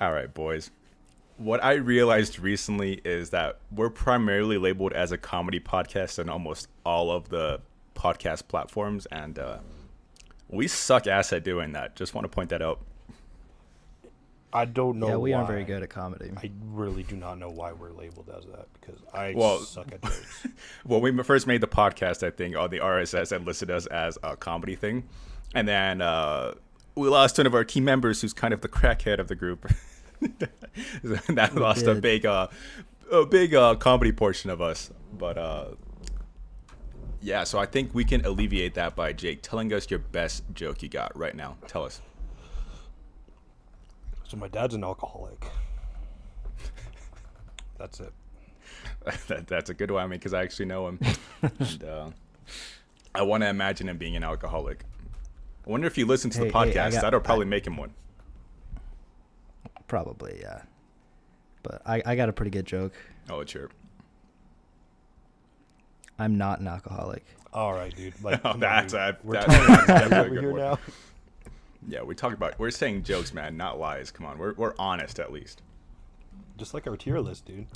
All right, boys. What I realized recently is that we're primarily labeled as a comedy podcast on almost all of the podcast platforms, and we suck ass at doing that. Just want to point that out. I don't know Yeah, we why. aren't very good at comedy. I really do not know why we're labeled as that because I Well, suck at jokes. When we first made the podcast, I think on the RSS had listed us as a comedy thing, and then we lost one of our key members, who's kind of the crackhead of the group. That We lost did. a big comedy portion of us, but yeah. So I think we can alleviate that by Jake telling us your best joke you got right now. Tell us. So my dad's an alcoholic. That's it. That's a good one, I mean, because I actually know him. And, I want to imagine him being an alcoholic. I wonder if he listens to the podcast. That'll probably make him one. Probably, yeah. But I got a pretty good joke. Oh, sure. I'm not an alcoholic. All right, dude. Like, Oh, come on, that's dude. a- We're that's telling lies definitely a over good here one. now. Yeah, we're saying jokes, man, not lies. Come on, we're honest at least. Just like our tier list, dude.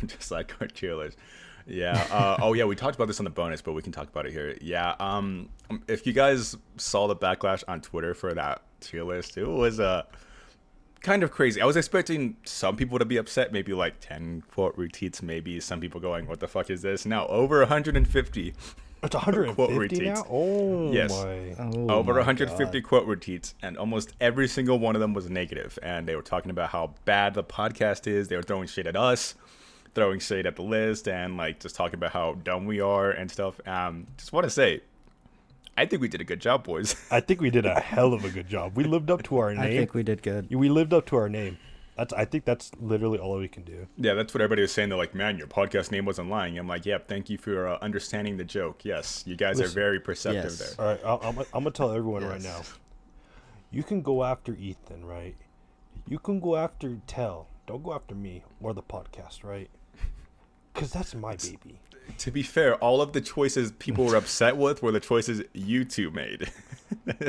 Just like our tier list. Yeah. Oh, yeah. We talked about this on the bonus, but we can talk about it here. Yeah. If you guys saw the backlash on Twitter for that tier list, it was kind of crazy. I was expecting some people to be upset, maybe like 10 quote retweets, maybe some people going, "What the fuck is this?" Now over 150. It's quote 150 now? retweets. Oh, Yes. my. Oh, Over my 150 God. quote retweets, and almost every single one of them was negative. And they were talking about how bad the podcast is. They were throwing shade at us, throwing shade at the list, and like just talking about how dumb we are and stuff. Just want to say, I think we did a good job, boys. I think we did a hell of a good job. We lived up to our name. I think we did good. We lived up to our name. I think that's literally all we can do. Yeah, that's what everybody was saying. They're like, "Man, your podcast name wasn't lying." I'm like, "Yep, thank you for understanding the joke. Yes, you guys are Listen. very perceptive Yes. there." All right, I'm going to tell everyone right now. Yes. You can go after Ethan, right? You can go after Tell. Don't go after me or the podcast, right? Because that's my baby. To be fair, all of the choices people were upset with were the choices you two made.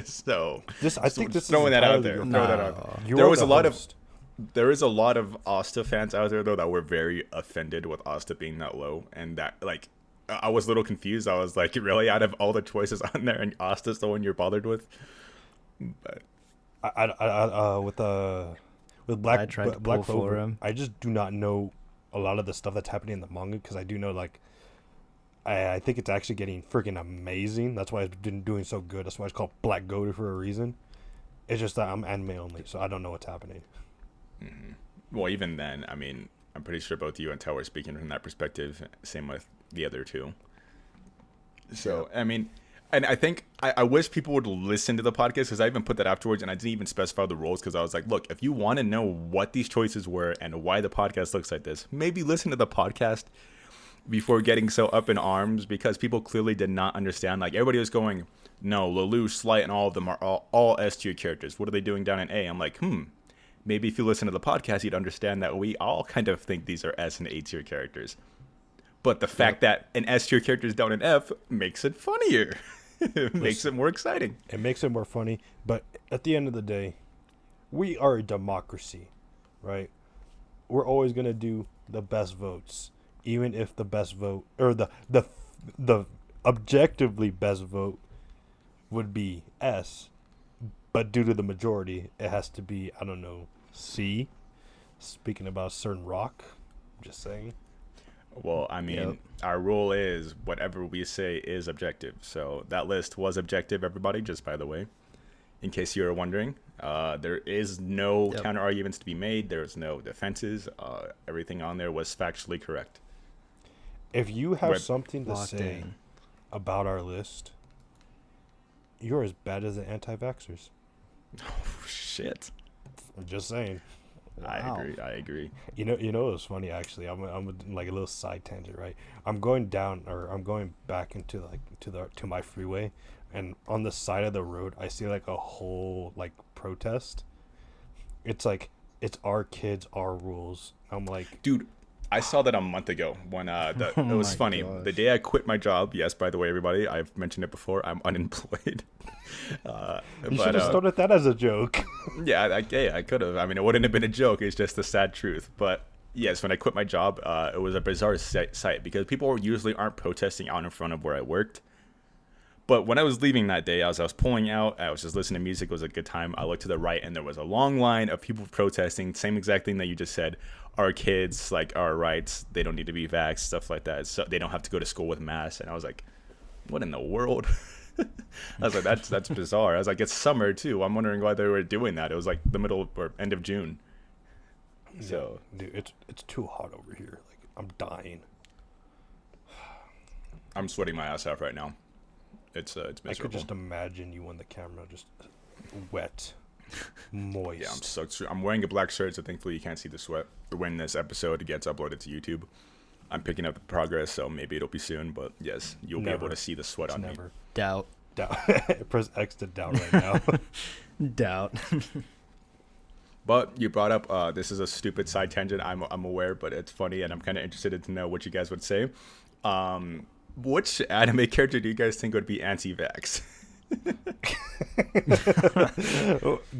So, I think this just throwing is that out entirely there. your Throw that No. out. You're There was the a lot of host. there is a lot of Asta fans out there though that were very offended with Asta being that low, and that like I was a little confused. I was like, really, out of all the choices on there, and Asta's the one you're bothered with? But With Black I tried to Black pull Clover, for him. I just do not know a lot of the stuff that's happening in the manga because I do know like I think it's actually getting freaking amazing. That's why it's been doing so good. That's why it's called Black Goated for a reason. It's just that I'm anime only, so I don't know what's happening. well, even then, I mean, I'm pretty sure both you and Tell were speaking from that perspective. Same with the other two. So, I mean, and I think I wish people would listen to the podcast because I even put that afterwards and I didn't even specify the rules because I was like, look, if you want to know what these choices were and why the podcast looks like this, maybe listen to the podcast before getting so up in arms because people clearly did not understand. Like, everybody was going, no, Lelouch, Slight, and all of them are all S tier characters. What are they doing down in A? I'm like, maybe if you listen to the podcast, you'd understand that we all kind of think these are S and A tier characters. But the fact that an S tier character is down in F makes it funnier. It makes it more exciting. It makes it more funny, but at the end of the day, we are a democracy, right? We're always gonna do the best votes, even if the best vote or the objectively best vote would be S, but due to the majority, it has to be, I don't know, C. Speaking about a certain rock, I'm just saying. Well, I mean, Yep. our rule is whatever we say is objective. So that list was objective, everybody, just by the way, in case you were wondering. There is no Yep. counter arguments to be made. There's no defenses. Everything on there was factually correct. If you have Right. something to Locked say in. about our list, you're as bad as the anti-vaxxers. Oh, shit. I'm just saying. Wow. I agree. You know, it was funny actually. I'm like a little side tangent, right? I'm going back into like to my freeway, and on the side of the road, I see like a whole like protest. It's like it's our kids, our rules. I'm like, Dude, I saw that a month ago when it was my funny. gosh. The day I quit my job. Yes, by the way, everybody, I've mentioned it before. I'm unemployed. You should have started that as a joke. Yeah, I could have. I mean, it wouldn't have been a joke. It's just the sad truth. But yes, when I quit my job, it was a bizarre sight because people usually aren't protesting out in front of where I worked. But when I was leaving that day, as I was pulling out, I was just listening to music. It was a good time. I looked to the right, and there was a long line of people protesting. Same exact thing that you just said. Our kids, like our rights, they don't need to be vaxxed, stuff like that. So they don't have to go to school with masks. And I was like, what in the world? I was like, that's bizarre. I was like, it's summer too. I'm wondering why they were doing that. It was like the middle or end of June. So, dude, it's too hot over here. Like, I'm dying. I'm sweating my ass off right now. It's miserable. I could just imagine you on the camera, just wet, moist. Yeah, I'm soaked. I'm wearing a black shirt, so thankfully you can't see the sweat. When this episode gets uploaded to YouTube, I'm picking up the progress, so maybe it'll be soon. But yes, you'll be able to see the sweat on me. Doubt. Press X to doubt right now. Doubt. But you brought up this is a stupid side tangent. I'm aware, but it's funny, and I'm kind of interested to know what you guys would say. Which anime character do you guys think would be anti-vax?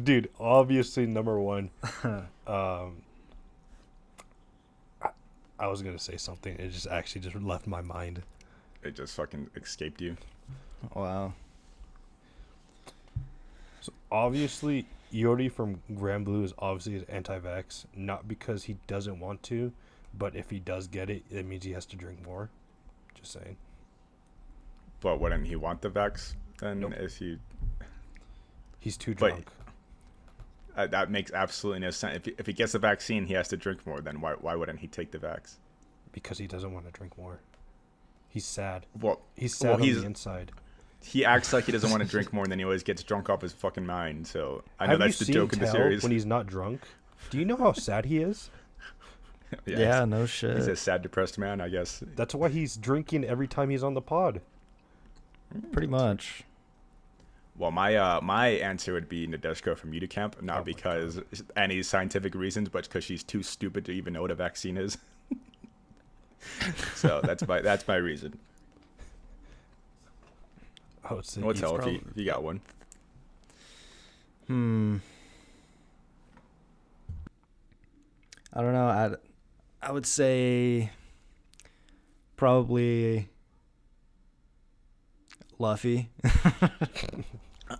Dude, obviously number one. I was gonna say something. It just actually just left my mind. It just fucking escaped you. Wow. So obviously, Yori from Grand Blue is obviously anti-vax, not because he doesn't want to, but if he does get it, it means he has to drink more. Just saying. But wouldn't he want the vax then? Nope. If he, he's too drunk. That makes absolutely no sense. If he gets the vaccine, he has to drink more. Then why wouldn't he take the vax? Because he doesn't want to drink more. He's sad. Well, he's sad on the inside. He acts like he doesn't want to drink more, and then he always gets drunk off his fucking mind. So I know Have that's you the joke in the Tell series. when he's not drunk? Do you know how sad he is? Yeah, no shit. He's a sad, depressed man, I guess. That's why he's drinking every time he's on the pod. Pretty much. Well, my answer would be Nadeshko from Unicamp, not because any scientific reasons, but because she's too stupid to even know what a vaccine is. So that's my reason. What's hell if you got one? I don't know. I would say probably Luffy.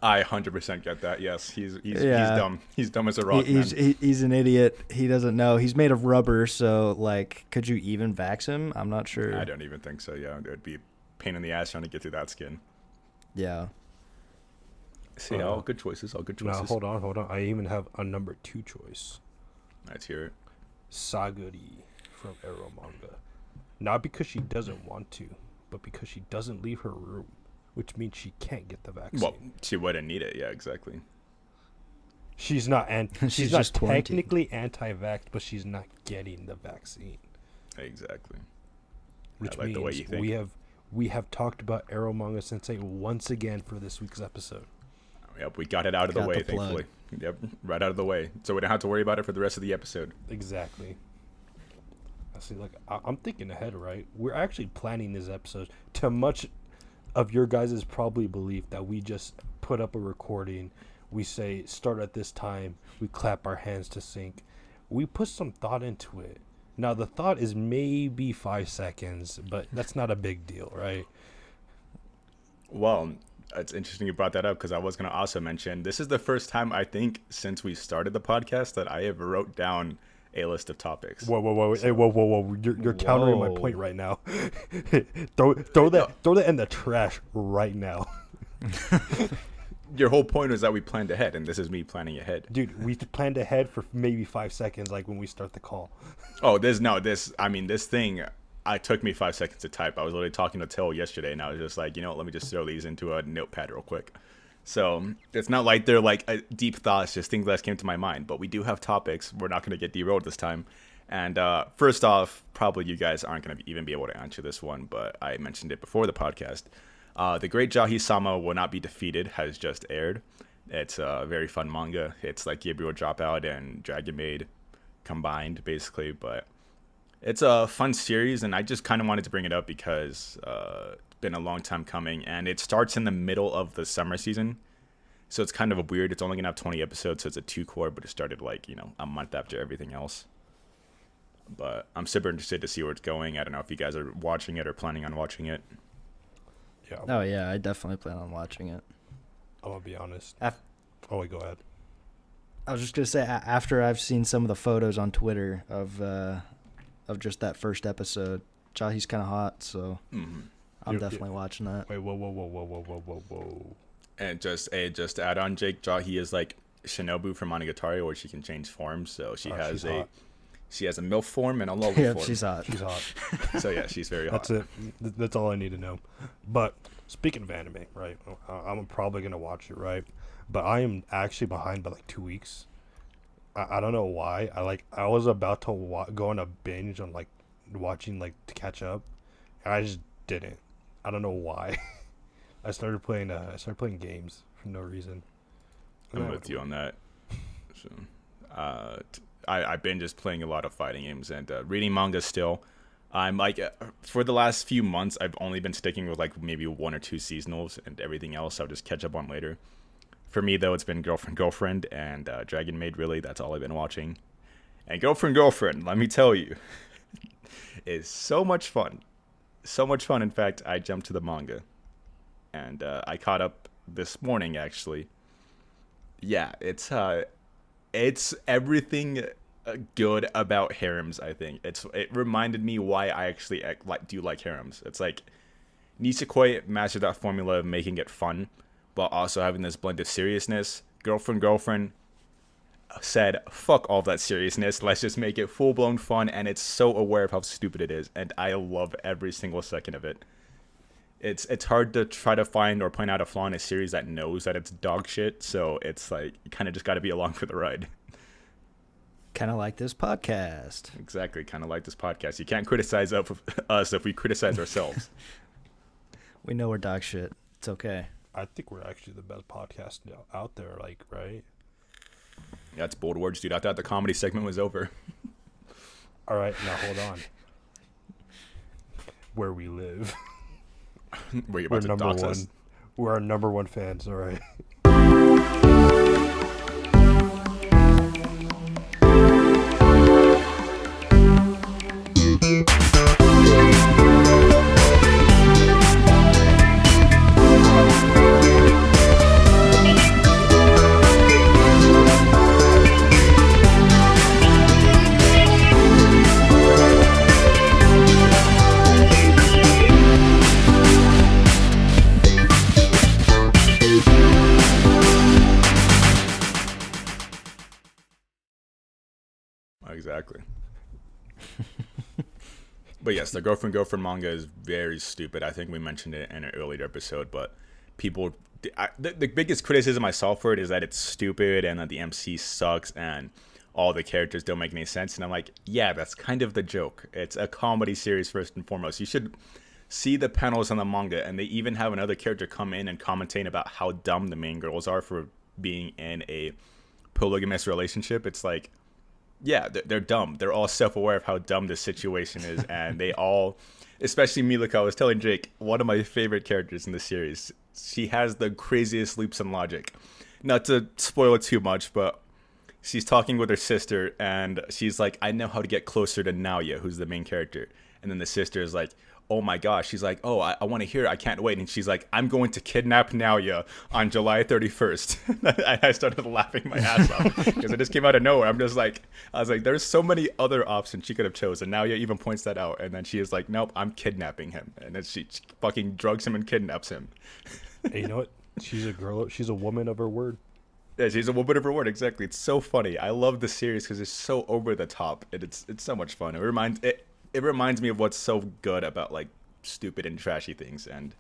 I 100% get that. Yes, he's dumb. He's dumb as a rock. He's an idiot. He doesn't know. He's made of rubber, so like, could you even vax him? I'm not sure. I don't even think so. Yeah, it would be a pain in the ass trying to get through that skin. Yeah. See, all good choices. All good choices. Now hold on. I even have a number 2 choice. Let's hear it. Saguri from Arrow Manga. Not because she doesn't want to, but because she doesn't leave her room, which means she can't get the vaccine. Well, she wouldn't need it. Yeah, exactly. She's not she's not just technically anti-vax, but she's not getting the vaccine. Exactly. Which I like means the way you think. we have talked about Arrow Manga Sensei once again for this week's episode. Yep, we got it out of the way, the plug. thankfully. Yep, right out of the way, so we don't have to worry about it for the rest of the episode. Exactly. I see. Like I'm thinking ahead, right? We're actually planning this episode to much of your guys' probably belief that we just put up a recording, we say start at this time, we clap our hands to sync. We put some thought into it. Now the thought is maybe 5 seconds, but that's not a big deal, right? Well, it's interesting you brought that up because I was going to also mention this is the first time I think since we started the podcast that I have wrote down a list of topics. Whoa! Hey, whoa! You're countering my point right now. throw that in the trash right now. Your whole point was that we planned ahead, and this is me planning ahead. Dude, we planned ahead for maybe 5 seconds, like when we start the call. Oh, this thing. It took me 5 seconds to type. I was literally talking to Till yesterday, and I was just like, let me just throw these into a notepad real quick. So it's not like they're like deep thoughts, just things that came to my mind. But we do have topics. We're not going to get derailed this time. And first off, probably you guys aren't going to even be able to answer this one, but I mentioned it before the podcast. The Great Jahi-sama Will Not Be Defeated has just aired. It's a very fun manga. It's like Gabriel Dropout and Dragon Maid combined, basically. But It's a fun series, and I just kind of wanted to bring it up because it's been a long time coming, and it starts in the middle of the summer season. So it's kind of a weird. It's only gonna have 20 episodes, so it's a 2 core, but it started like a month after everything else. But I'm super interested to see where it's going. I don't know if you guys are watching it or planning on watching it. Yeah. Oh yeah, I definitely plan on watching it. I'm gonna be honest. Af- Oh, wait, go ahead. I was just gonna say after I've seen some of the photos on Twitter of just that first episode, Jahi's kind of hot, so I'm definitely watching that. Wait, whoa. And just to add on, Jake, Jahi is like Shinobu from Monogatari, where she can change forms. So she has a MILF form and a lowly Yeah, form. she's hot. She's hot. So yeah, she's very hot. That's it. That's all I need to know. But speaking of anime, right? I'm probably gonna watch it, right? But I am actually behind by like 2 weeks. I don't know why. I was about to go on a binge on like watching like to catch up, and I just didn't. I don't know why. I started playing games for no reason. I'm with you on that. So, I've been just playing a lot of fighting games and reading manga still. I'm like, for the last few months, I've only been sticking with like maybe 1 or 2 seasonals, and everything else I'll just catch up on later. For me, though, it's been Girlfriend, and Dragon Maid, really. That's all I've been watching. And Girlfriend, let me tell you, is so much fun. So much fun, in fact, I jumped to the manga. And I caught up this morning, actually. Yeah, it's everything good about harems, I think. It reminded me why I actually do like harems. It's like Nisekoi mastered that formula of making it fun, while also having this blend of seriousness. Girlfriend said, fuck all that seriousness, let's just make it full-blown fun, and it's so aware of how stupid it is, and I love every single second of it. It's hard to try to find or point out a flaw in a series that knows that it's dog shit, so it's like, you kind of just got to be along for the ride. Kind of like this podcast. Exactly, kind of like this podcast. You can't criticize us if we criticize ourselves. We know we're dog shit. It's okay. I think we're actually the best podcast out there, like, right? Yeah, it's bold words, dude. I thought the comedy segment was over. All right, now hold on. Where we live. Were you We're about to number dox one. us? We're our number one fans, all right? Exactly. But yes, the girlfriend manga is very stupid. I think we mentioned it in an earlier episode, but people, the biggest criticism I saw for it is that it's stupid and that the MC sucks and all the characters don't make any sense. And I'm like, yeah, that's kind of the joke. It's a comedy series first and foremost. You should see the panels on the manga, and they even have another character come in and commentate about how dumb the main girls are for being in a polygamous relationship. It's like, yeah, they're dumb. They're all self-aware of how dumb this situation is, and they all, especially Milika. I was telling Jake, one of my favorite characters in the series. She has the craziest leaps in logic. Not to spoil it too much, but she's talking with her sister, and she's like, I know how to get closer to Naoya, who's the main character. And then the sister is like, oh my gosh. She's like, oh, I want to hear it. I can't wait. And she's like, I'm going to kidnap Naoya on July 31st. I started laughing my ass off because it just came out of nowhere. I was like, there's so many other options she could have chosen. Naoya even points that out. And then she is like, nope, I'm kidnapping him. And then she fucking drugs him and kidnaps him. Hey, you know what? She's a girl. She's a woman of her word. Yeah, she's a woman of her word. Exactly. It's so funny. I love the series because it's so over the top. It's so much fun. It reminds me of what's so good about like stupid and trashy things. And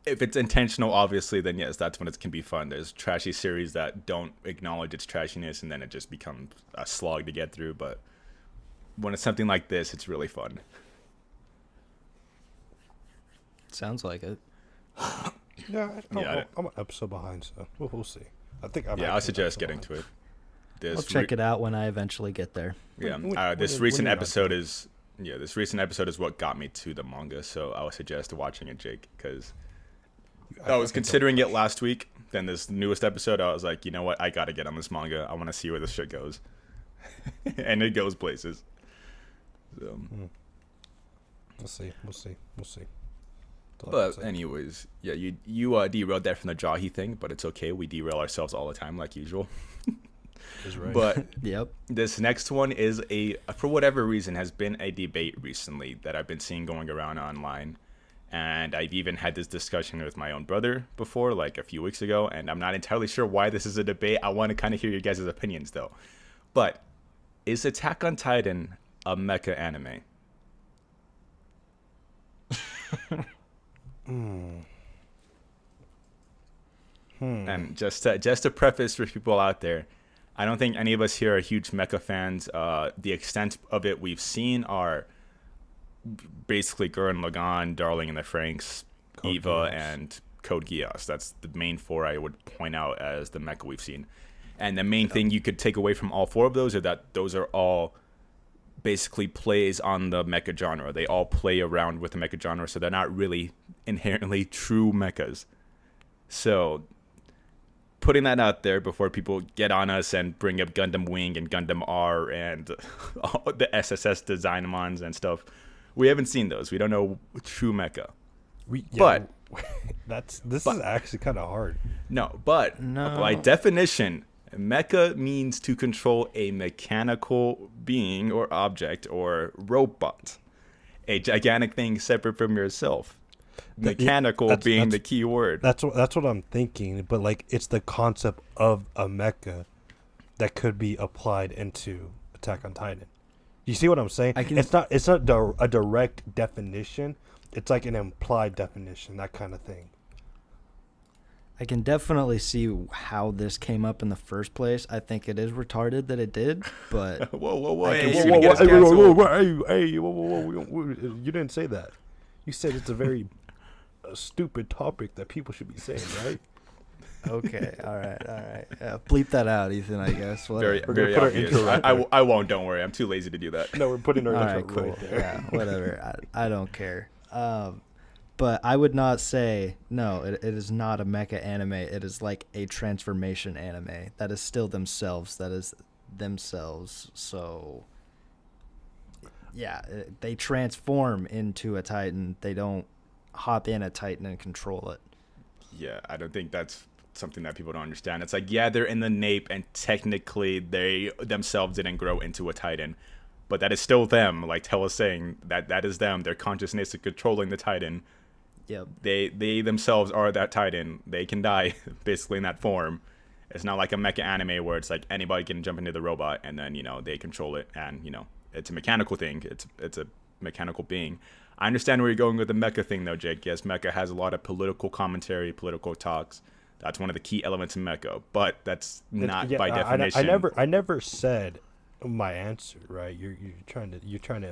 if it's intentional, obviously, then yes, that's when it can be fun. There's trashy series that don't acknowledge its trashiness, and then it just becomes a slog to get through. But when it's something like this, it's really fun. Sounds like it. I'm an episode behind, so we'll see. I think I suggest getting to it. this I'll check it out when I eventually get there. Yeah, this recent episode is what got me to the manga. So I would suggest watching it, Jake, because I was considering it last week. Then this newest episode, I was like, you know what? I got to get on this manga. I want to see where this shit goes. And it goes places. So. We'll see. But anyways, yeah, you derailed that from the Jahi thing, but it's okay. We derail ourselves all the time, like usual. Is right. But Yep. This next one is for whatever reason, has been a debate recently that I've been seeing going around online. And I've even had this discussion with my own brother before, like a few weeks ago, and I'm not entirely sure why this is a debate. I want to kind of hear your guys' opinions, though. But is Attack on Titan a mecha anime? And just to preface for people out there, I don't think any of us here are huge mecha fans. The extent of it we've seen are basically Gurren Lagann, Darling in the Franxx, Code Eva, Geass. And Code Geass. That's the main four I would point out as the mecha we've seen. And the main thing you could take away from all four of those are that those are all basically plays on the mecha genre. They all play around with the mecha genre, so they're not really inherently true mechas. So putting that out there before people get on us and bring up Gundam Wing and Gundam R and all the SSS Designmons and stuff, we haven't seen those. We don't know true mecha. But this is actually kind of hard. No, but by definition, mecha means to control a mechanical being or object or robot, a gigantic thing separate from yourself. Mechanical being the key word. That's what I'm thinking. But like, it's the concept of a mecha that could be applied into Attack on Titan. You see what I'm saying? It's not a direct definition. It's like an implied definition, that kind of thing. I can definitely see how this came up in the first place. I think it is retarded that it did, but whoa, you didn't say that. You said it's a very stupid topic that people should be saying, right? Okay, all right. Bleep that out, Ethan, I guess. Very obvious. I won't, don't worry. I'm too lazy to do that. No, we're putting our intro cool. right there. Yeah, whatever. I don't care. But I would not say, no, it is not a mecha anime. It is like a transformation anime. That is still themselves. That is themselves. So, yeah, they transform into a Titan. They don't hop in a Titan and control it. Yeah, I don't think that's something that people don't understand. It's like, yeah, they're in the nape, and technically they themselves didn't grow into a Titan. But that is still them, like Tel was saying. That is them. Their consciousness is controlling the Titan. Yep. They themselves are that Titan. They can die basically in that form. It's not like a mecha anime where it's like anybody can jump into the robot and then, they control it, and it's a mechanical thing. It's a mechanical being. I understand where you're going with the mecha thing though, Jake. Yes, mecha has a lot of political commentary, political talks. That's one of the key elements in mecha, but that's not by definition. I never said my answer, right? You're trying to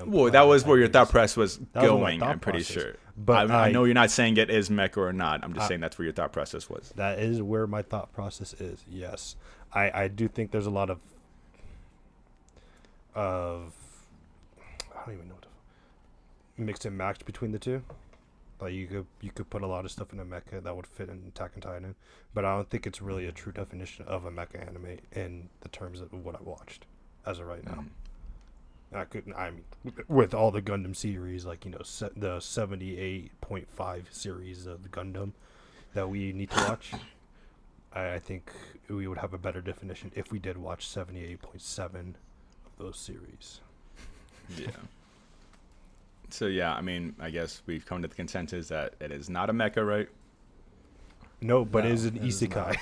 well, that was where your thought process was going. I'm pretty sure, but I know you're not saying it is mecha or not. I'm just saying that's where your thought process was. That is where my thought process is. Yes, I do think there's a lot of I don't even know what to mix and match between the two. Like you could put a lot of stuff in a mecha that would fit in Attack on Titan, but I don't think it's really a true definition of a mecha anime in the terms of what I watched as of right now. I mean, with all the Gundam series, like the 78.5 series of Gundam that we need to watch, I think we would have a better definition if we did watch 78.7 of those series. Yeah. So yeah, I mean, I guess we've come to the consensus that it is not a mecha, right? No, but it is an isekai.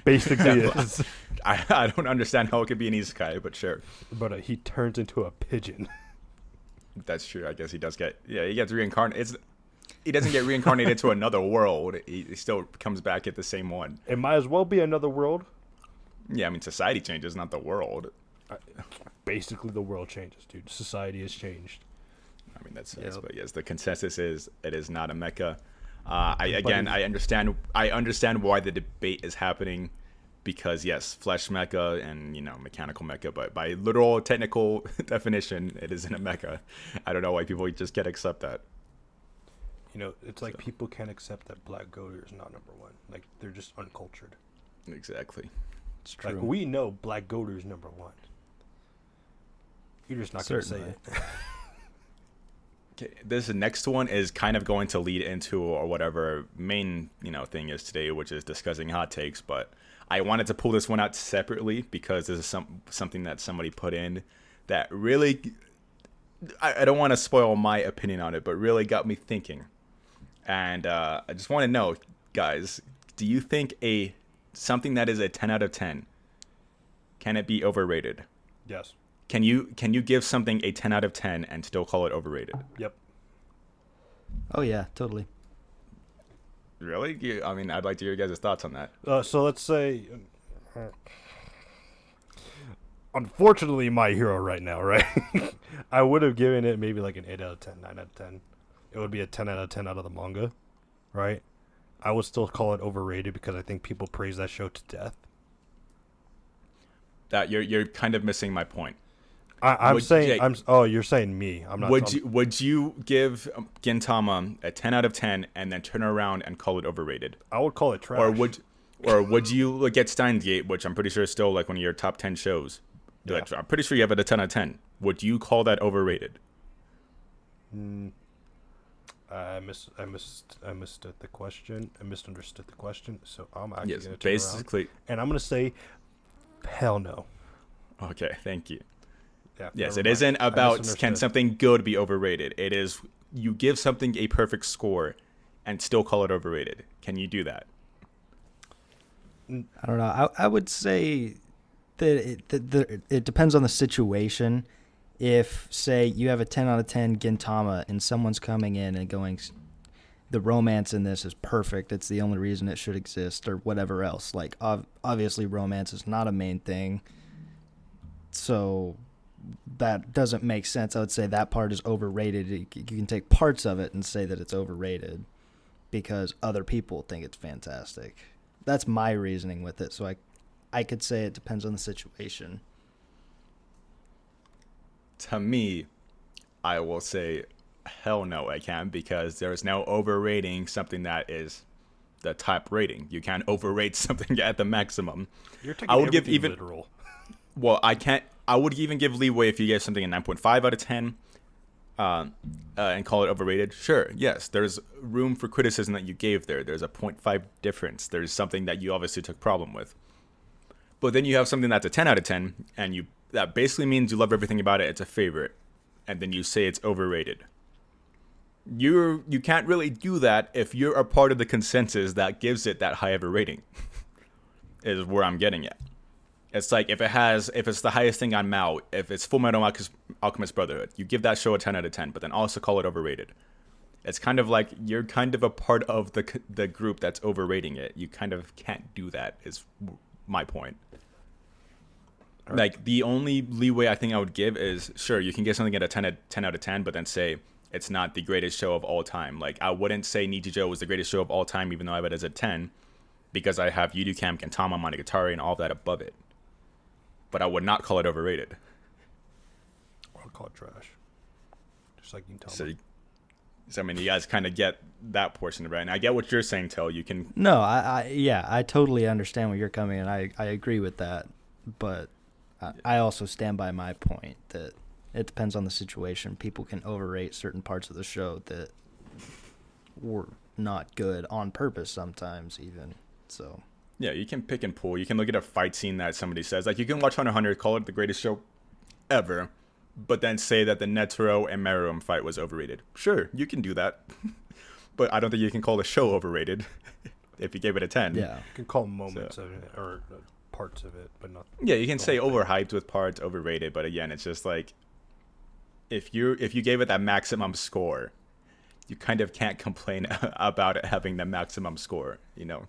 Basically, it is. I don't understand how it could be an isekai, but sure. But he turns into a pigeon. That's true. I guess he does he gets reincarnated. He doesn't get reincarnated to another world. He still comes back at the same one. It might as well be another world. Yeah, I mean, society changes, not the world. Basically, the world changes, dude. Society has changed. I mean, that's but yes, the consensus is it is not a mecha. I understand why the debate is happening. because yes, flesh mecha and mechanical mecha, but by literal technical definition, it isn't a mecha. I don't know why people just can't accept that. It's like people can't accept that Black Goater is not number one. Like, they're just uncultured. Exactly. It's true. Like, we know Black Goater is number one. You're just not going to say Certainly. it. Okay, this next one is kind of going to lead into or whatever main thing is today, which is discussing hot takes. But I wanted to pull this one out separately because this is something that somebody put in that really, I don't want to spoil my opinion on it, but really got me thinking. And I just want to know, guys, do you think something that is a 10 out of 10, can it be overrated? Yes. Can you give something a 10 out of 10 and still call it overrated? Yep. Oh yeah, totally. Really? I mean, I'd like to hear your guys' thoughts on that. So let's say, unfortunately, My Hero right now, right? I would have given it maybe like an 8 out of 10, 9 out of 10. It would be a 10 out of 10 out of the manga, right? I would still call it overrated because I think people praise that show to death. That you're kind of missing my point. I'm saying, you're saying me. I'm not. Would you give Gintama a 10 out of 10 and then turn around and call it overrated? I would call it trash. Or would you look at Steins Gate, which I'm pretty sure is still like one of your top 10 shows? Yeah. I'm pretty sure you have it a 10 out of 10. Would you call that overrated? I misunderstood the question. So I'm actually Yes, going to turn basically. around, and I'm going to say, hell no. Okay, thank you. Yeah, Yes, never it mind. isn't I about can misunderstood. something good be overrated. It is you give something a perfect score and still call it overrated. Can you do that? I don't know. I would say that it depends on the situation. If, say, you have a 10 out of 10 Gintama and someone's coming in and going, the romance in this is perfect, it's the only reason it should exist, or whatever else. Like, obviously romance is not a main thing, so that doesn't make sense. I would say that part is overrated. You can take parts of it and say that it's overrated because other people think it's fantastic. That's my reasoning with it, so I could say it depends on the situation. To me, I will say hell no, I can't, because there is no overrating something that is the top rating. You can't overrate something at the maximum. You're taking I would give everything even literal. well, I would even give leeway if you gave something a 9.5 out of 10 and call it overrated. Sure, yes, there's room for criticism that you gave there. There's a 0.5 difference. There's something that you obviously took problem with. But then you have something that's a 10 out of 10, and that basically means you love everything about it. It's a favorite. And then you say it's overrated. You can't really do that if you're a part of the consensus that gives it that high of a rating. Is where I'm getting at. It's like if it's the highest thing on Mao, if it's Full Metal Alchemist Brotherhood, you give that show a 10 out of 10, but then also call it overrated. It's kind of like you're kind of a part of the group that's overrating it. You kind of can't do that, is my point. Right. Like, the only leeway I think I would give is, sure, you can get something at a 10 out of 10, but then say it's not the greatest show of all time. Like, I wouldn't say Nichijou was the greatest show of all time, even though I have it as a 10, because I have Yudukam, Gintama, Monogatari, and all of that above it. But I would not call it overrated. I would call it trash. Just like you tell So, me. I mean, you guys kind of get that portion right. And I get what you're saying, Tel. You can... No, I totally understand where you're coming, and I agree with that. But I also stand by my point that it depends on the situation. People can overrate certain parts of the show that were not good on purpose sometimes even. So yeah, you can pick and pull. You can look at a fight scene that somebody says. Like, you can watch Hunter x Hunter, call it the greatest show ever, but then say that the Netero and Meruem fight was overrated. Sure, you can do that. But I don't think you can call the show overrated if you gave it a 10. yeah, You can call moments of it or parts of it, but not. Yeah, you can say whole thing. overhyped with parts, overrated, but again, it's just like if you gave it that maximum score, you kind of can't complain about it having the maximum score, you know.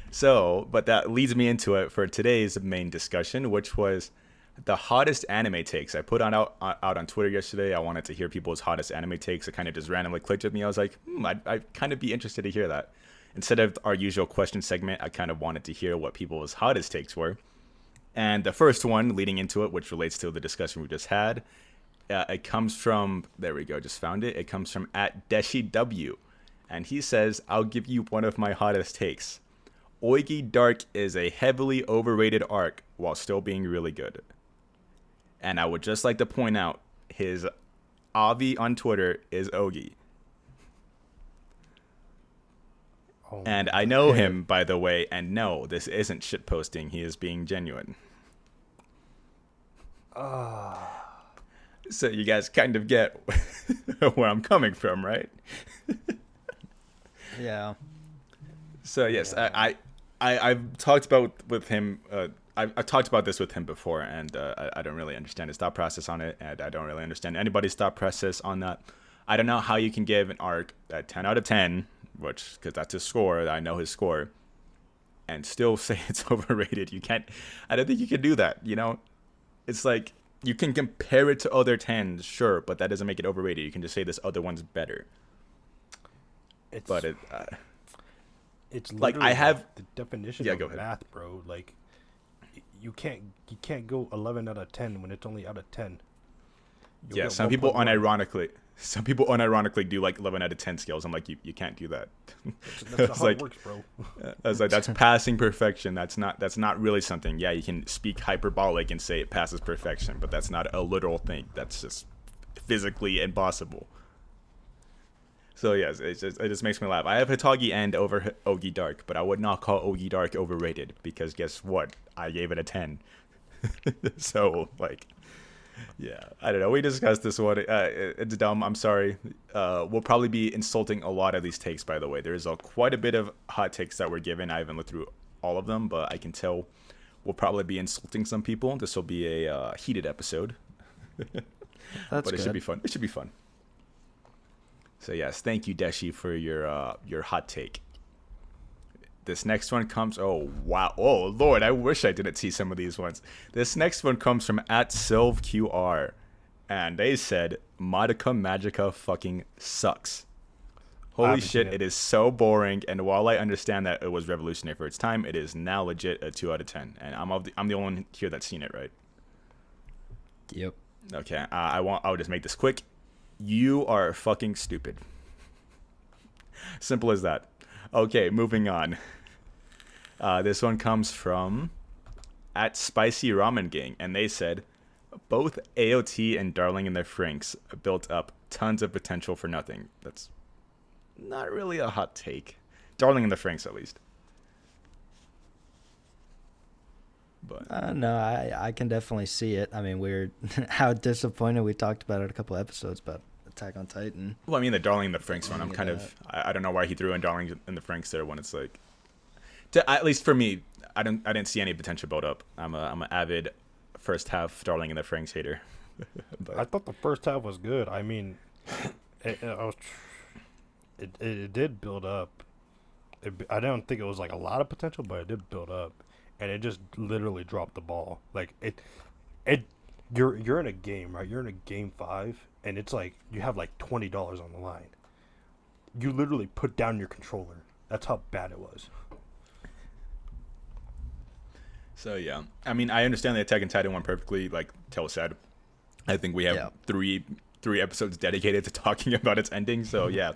So, but that leads me into it for today's main discussion, which was the hottest anime takes. I put out on Twitter yesterday. I wanted to hear people's hottest anime takes. It kind of just randomly clicked with me. I was like, I'd kind of be interested to hear that. instead of our usual question segment, I kind of wanted to hear what people's hottest takes were. And the first one leading into it, which relates to the discussion we just had, it comes from, there we go, just found it. It comes from @DeshiW. And he says, I'll give you one of my hottest takes. Oigi Dark is a heavily overrated arc while still being really good. And I would just like to point out, his Avi on Twitter is Ogi. Oh, And I know him, by the way, and no, this isn't shitposting. He is being genuine. So you guys kind of get where I'm coming from, right? Yeah. So yes, I've talked about with him. I've talked about this with him before, and I don't really understand his thought process on it, and I don't really understand anybody's thought process on that. I don't know how you can give an arc a 10 out of 10, which, because that's his score, I know his score, and still say it's overrated. You can't. I don't think you can do that. You know, it's like you can compare it to other 10s, sure, but that doesn't make it overrated. You can just say this other one's better. It's Like, I have the definition Yeah, of go ahead. math, bro. Like you can't go 11 out of 10 when it's only out of 10. You'll Yeah, get some people 1.1. unironically do like 11 out of 10 scales. I'm like, you can't do that. That's It's how like, it works, bro. I was like, that's passing perfection. That's not really something. Yeah, you can speak hyperbolic and say it passes perfection, but that's not a literal thing. That's just physically impossible. So yes, it just makes me laugh. I have Hitagi End over Ogi Dark, but I would not call Ogi Dark overrated because guess what? I gave it a 10. So like, yeah, I don't know. We discussed this one. It's dumb. I'm sorry. We'll probably be insulting a lot of these takes. By the way, there's quite a bit of hot takes that were given. I haven't looked through all of them, but I can tell we'll probably be insulting some people. This will be a heated episode. That's But it good. should be fun. It should be fun. So yes, thank you, Deshi, for your hot take. This next one comes. Oh wow! Oh Lord, I wish I didn't see some of these ones. This next one comes from @SylvQR, and they said Madoka Magica fucking sucks. Holy haven't shit! seen it. It is so boring. And while I understand that it was revolutionary for its time, it is now legit a 2 out of 10. And I'm the only one here that's seen it, right? Yep. Okay, I'll just make this quick. You are fucking stupid. Simple as that. Okay, moving on. This one comes from @Spicy Ramen Gang, and they said both AOT and Darling in the Franxx built up tons of potential for nothing. That's not really a hot take. Darling in the Franxx, at least. But No, I can definitely see it. I mean, we're how disappointed we talked about it a couple episodes about Attack on Titan. well, I mean the Darling in the Franxx one. I'm Looking kind at of I don't know why he threw in Darling in the Franxx there when it's like, at least for me, I didn't see any potential build up. I'm an avid first half Darling in the Franxx hater. I thought the first half was good. I mean, it did build up. I don't think it was like a lot of potential, but it did build up, and it just literally dropped the ball. Like you're in a game, right? You're in a game 5, and it's like you have like $20 on the line. You literally put down your controller. That's how bad it was. So yeah, I mean, I understand the Attack on Titan one perfectly. Like Tell said, I think we have three episodes dedicated to talking about its ending. So yeah,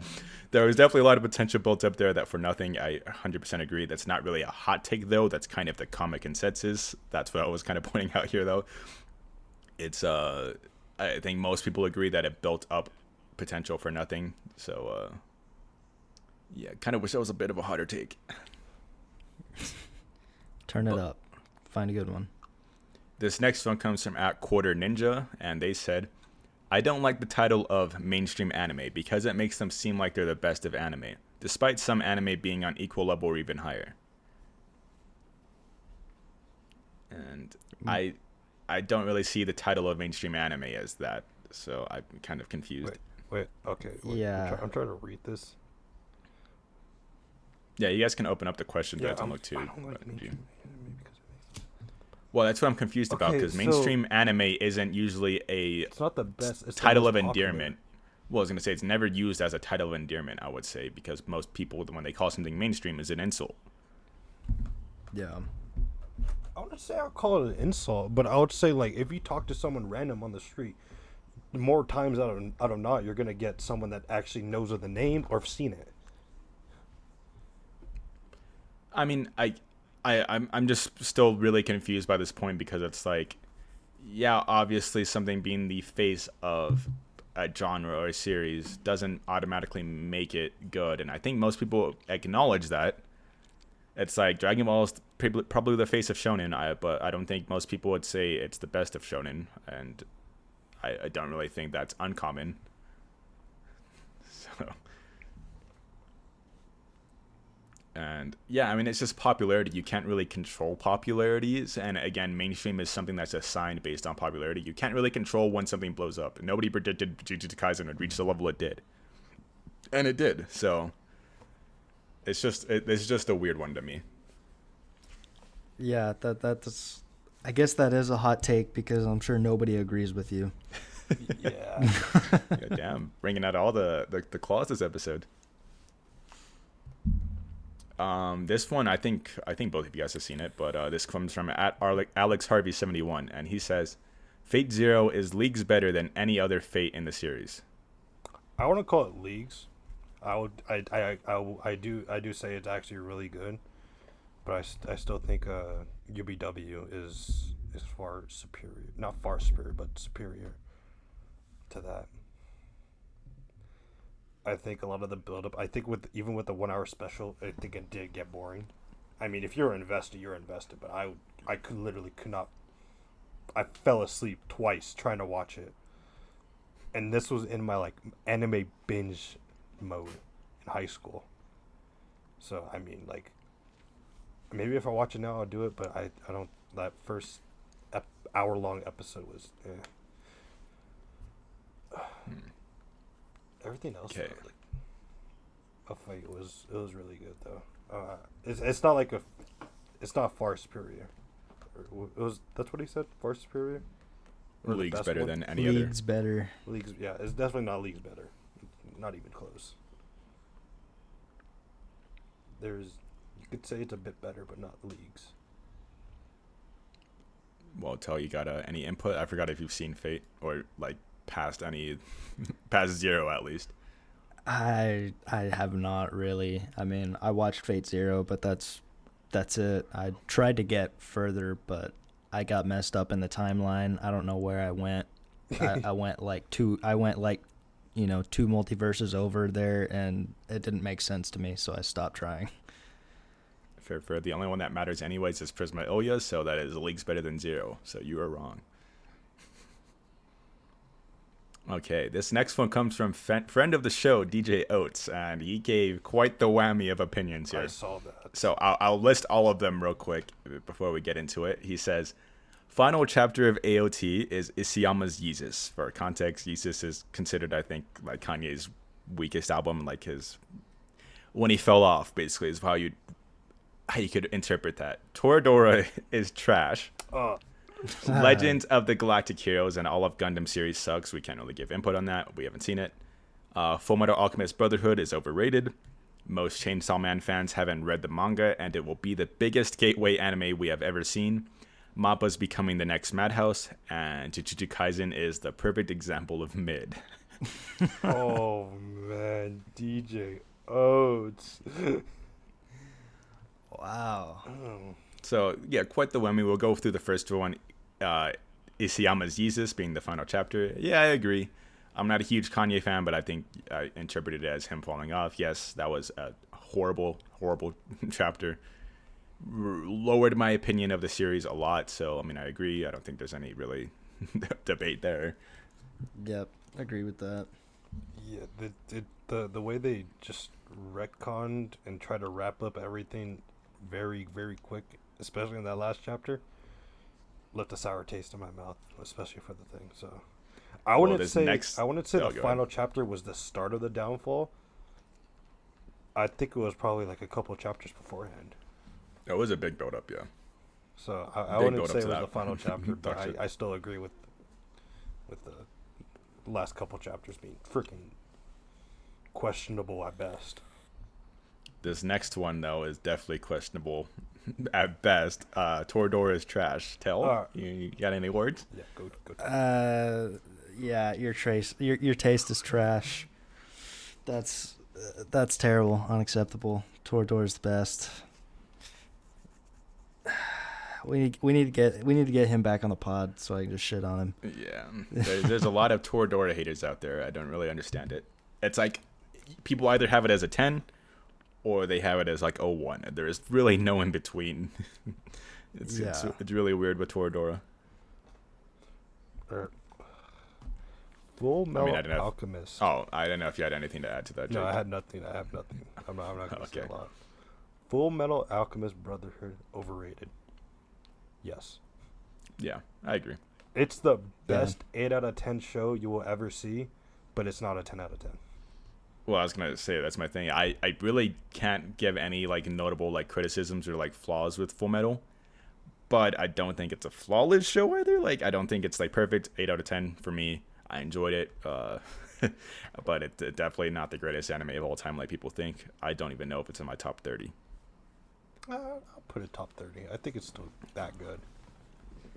there was definitely a lot of potential built up there that for nothing. I 100% agree. That's not really a hot take though. That's kind of the comic consensus. That's what I was kind of pointing out here though. It's I think most people agree that it built up potential for nothing. So yeah, kind of wish that was a bit of a hotter take. Turn it up. Find a good one. This next one comes from @QuarterNinja, and they said, I don't like the title of mainstream anime because it makes them seem like they're the best of anime, despite some anime being on equal level or even higher. And I don't really see the title of mainstream anime as that, so I'm kind of confused. Wait, okay. Yeah. I'm trying to read this. Yeah, you guys can open up the question Yeah, docs and look too. I don't like but mainstream anime because well, that's what I'm confused about, Okay, because so- mainstream anime isn't usually a it's not the best. It's the title most of popular. endearment. Well, I was gonna say it's never used as a title of endearment. I would say because most people, when they call something mainstream, is an insult. Yeah. I wouldn't say I'll call it an insult, but I would say like if you talk to someone random on the street, more times out of not, you're gonna get someone that actually knows of the name or have seen it. I mean, I'm just still really confused by this point because it's like, yeah, obviously something being the face of a genre or a series doesn't automatically make it good, and I think most people acknowledge that. It's like Dragon Ball is probably the face of shonen, but I don't think most people would say it's the best of shonen, and I don't really think that's uncommon. So, and yeah, I mean, it's just popularity. You can't really control popularities, and again, mainstream is something that's assigned based on popularity. You can't really control when something blows up. Nobody predicted Jujutsu Kaisen would reach the level it did, and it did. So it's just a weird one to me. Yeah, that's. I guess that is a hot take because I'm sure nobody agrees with you. Yeah. Yeah, damn, bringing out all the claws this episode. This one, I think both of you guys have seen it, but this comes from at Alex Harvey 71, and he says, "Fate Zero is leagues better than any other Fate in the series." I want to call it leagues. I do say it's actually really good, but I still think UBW is far superior. Not far superior, but superior to that. I think a lot of the build up. I think even with the 1 hour special, I think it did get boring. I mean, if you're invested, you're invested. But I could not. I fell asleep twice trying to watch it, and this was in my like anime binge mode in high school. So I mean, like, maybe if I watch it now, I'll do it. But I don't. That first hour long episode was. Everything else, Okay. It was really good though. It's not like it's not far superior. That's what he said, far superior. Or the Leagues best better one? than any other. Leagues better. Leagues, yeah, it's definitely not leagues better. Not even close. You could say it's a bit better, but not leagues. Well, tell you got any input? I forgot if you've seen Fate or like past Zero at least. I have not really. I mean, I watched Fate Zero, but that's it. I tried to get further, but I got messed up in the timeline. I don't know where I went. I went like two multiverses over there, and it didn't make sense to me, so I stopped trying. Fair. The only one that matters anyways is Prisma Oya, so that is leagues better than Zero. So you are wrong. Okay, this next one comes from friend of the show, DJ Oates, and he gave quite the whammy of opinions here. I saw that. So I'll list all of them real quick before we get into it. He says, final chapter of AOT is Isayama's Yeezus. For context, Yeezus is considered, I think, like Kanye's weakest album, like his when he fell off, basically, is how you could interpret that. Toradora is trash. Legends of the Galactic Heroes and all of Gundam series sucks. We can't really give input on that. We haven't seen it. Fullmetal Alchemist Brotherhood is overrated. Most Chainsaw Man fans haven't read the manga, and it will be the biggest gateway anime we have ever seen. Mappa's becoming the next Madhouse, and Jujutsu Kaisen is the perfect example of mid. Oh man, DJ Oates. Wow. So yeah, quite the whammy. We'll go through the first one. Isayama's Yeezus being the final chapter. Yeah, I agree. I'm not a huge Kanye fan, but I think I interpreted it as him falling off. Yes, that was a horrible chapter. Lowered my opinion of the series a lot. So, I mean, I agree. I don't think there's any really debate there. Yep, agree with that. Yeah, the way they just retconned and tried to wrap up everything very, very quick, especially in that last chapter, left a sour taste in my mouth, especially for the thing. So I wouldn't say the final chapter was the start of the downfall. I think it was probably like a couple of chapters beforehand. It was a big build up, yeah. So I wouldn't say it was the final chapter, but I still agree with the last couple chapters being freaking questionable at best. This next one though is definitely questionable at best. Toradora is trash. Tell you got any words? Yeah, go. Yeah, your taste is trash. That's terrible, unacceptable. Torador's the best. We need to get him back on the pod so I can just shit on him. Yeah, there's a lot of Toradora haters out there. I don't really understand it. It's like people either have it as a 10 or they have it as like 01. There is really no in between. It's really weird with Toradora. Full Metal Alchemist. Oh, I don't know if you had anything to add to that. No, Jake. I had nothing. I have nothing. I'm not going to say Okay. a lot. Full Metal Alchemist Brotherhood overrated. Yes. Yeah, I agree. It's the best 8 out of 10 show you will ever see, but it's not a 10 out of 10. Well, I was gonna say that's my thing. I really can't give any like notable like criticisms or like flaws with Full Metal, but I don't think it's a flawless show either. Like I don't think it's like perfect 8 out of 10 for me. I enjoyed it, but it's definitely not the greatest anime of all time like people think. I don't even know if it's in my top 30. I'll put it top 30. I think it's still that good.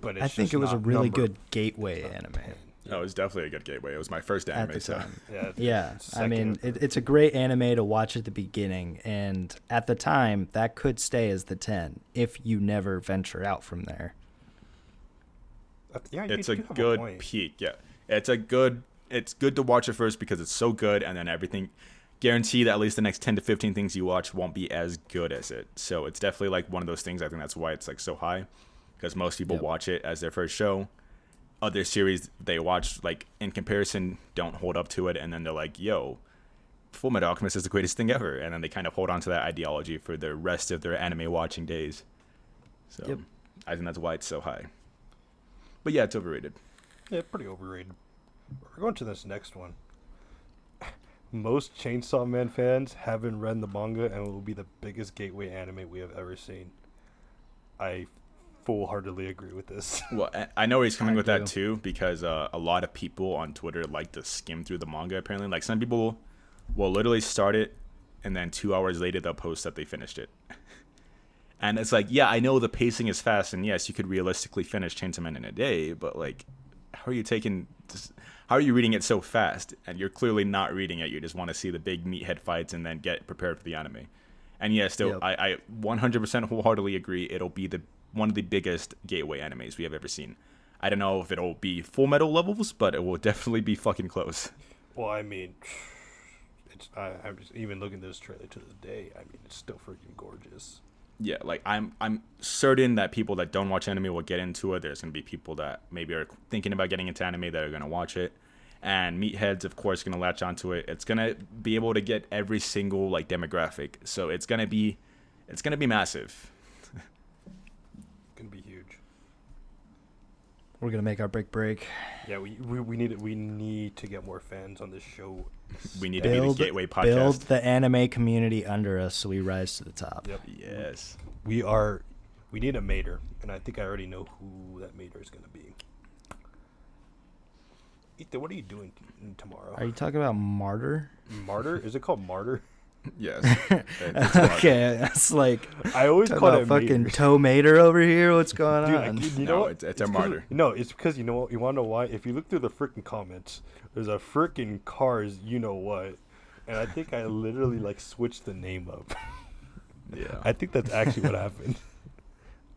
But I think it was a really good gateway anime. 10. No, it was definitely a good gateway. It was my first At anime. the So time. Yeah. I mean, it's a great anime to watch at the beginning, and at the time, that could stay as the 10 if you never venture out from there. Yeah, it's you a do have good point. peak. Yeah, it's good to watch it first because it's so good, and then everything. Guarantee that at least the next 10 to 15 things you watch won't be as good as it. So it's definitely like one of those things. I think that's why it's like so high, because most people watch it as their first show. Other series they watch like in comparison don't hold up to it, and then they're like, "Yo, Full Metal Alchemist is the greatest thing ever," and then they kind of hold on to that ideology for the rest of their anime watching days. So I think that's why it's so high. But yeah, it's overrated. Yeah, pretty overrated. We're going to this next one. Most Chainsaw Man fans haven't read the manga, and it will be the biggest gateway anime we have ever seen. I full-heartedly agree with this. Well, I know where he's coming with do. that too, because a lot of people on Twitter like to skim through the manga. Apparently, like some people will literally start it, and then 2 hours later they'll post that they finished it. And it's like, yeah, I know the pacing is fast, and yes, you could realistically finish Chainsaw Man in a day, but like, how are you reading it so fast? And you're clearly not reading it. You just want to see the big meathead fights and then get prepared for the anime. And yes, I 100% wholeheartedly agree. It'll be one of the biggest gateway animes we have ever seen. I don't know if it'll be Full Metal levels, but it will definitely be fucking close. Well, I mean, I'm just even looking at this trailer to this day. I mean, it's still freaking gorgeous. Yeah, like I'm certain that people that don't watch anime will get into it. There's gonna be people that maybe are thinking about getting into anime that are gonna watch it, and meatheads, of course, gonna latch onto it. It's gonna be able to get every single like demographic, so it's gonna be massive. Gonna be huge. We're gonna make our break. Yeah, we need to get more fans on this show. We need to be the gateway podcast. Build the anime community under us so we rise to the top. Yep. Yes. We need a mater, and I think I already know who that mater is gonna be. Ethan, what are you doing tomorrow? Are you talking about Martyr? Martyr? Is it called Martyr? Yes. Okay, it's like I always talking call about it fucking mater. toe mater over here. What's going on? Dude, you No, know what? it's a martyr. No, it's because you know what? You want to know why? If you look through the freaking comments, there's a freaking Cars, you know what? And I think I literally like switched the name up. Yeah. I think that's actually what happened.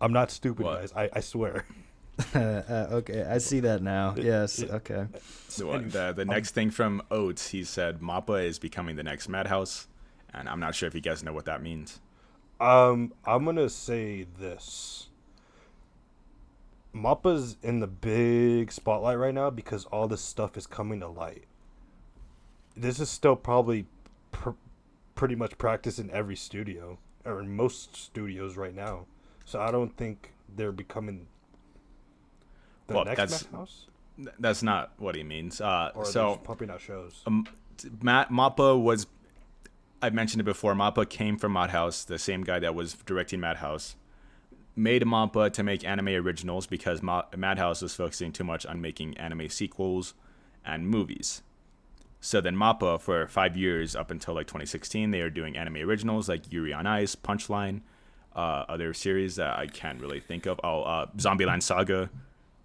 I'm not stupid, What? guys. I swear. Okay, I see that now. Yes. Okay. So the next thing from Oates, he said Mappa is becoming the next Madhouse, and I'm not sure if you guys know what that means. I'm gonna say this. Mappa's in the big spotlight right now because all this stuff is coming to light. This is still probably pretty much practiced in every studio, or in most studios right now. So I don't think they're becoming the next Madhouse. That's not what he means. Or they're So just pumping out shows. Mappa was, I mentioned it before, Mappa came from Madhouse, the same guy that was directing Madhouse. Made Mappa to make anime originals because Madhouse was focusing too much on making anime sequels and movies. So then Mappa, for 5 years up until like 2016, they are doing anime originals like Yuri on Ice, Punchline, other series that I can't really think of. Zombieland Saga,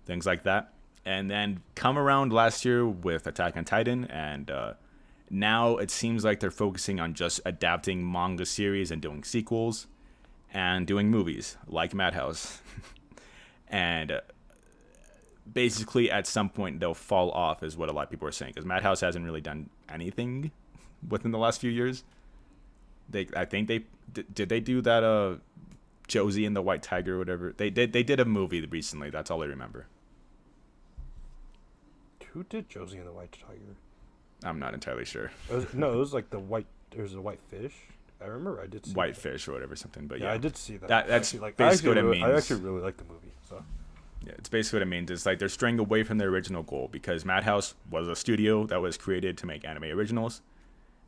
things like that. And then come around last year with Attack on Titan, and now it seems like they're focusing on just adapting manga series and doing sequels and doing movies like Madhouse. And basically at some point they'll fall off is what a lot of people are saying, because Madhouse hasn't really done anything within the last few years. I think they did they do that Josie and the White Tiger or whatever. They did a movie recently. That's all I remember. Who did Josie and the White Tiger? I'm not entirely sure. It was like the white. There's a white fish. I remember I did see White Fish or whatever something. But yeah, I did see that. That's like, basically what it means. I actually really like the movie. So yeah, it's basically what it means. It's like they're straying away from their original goal, because Madhouse was a studio that was created to make anime originals.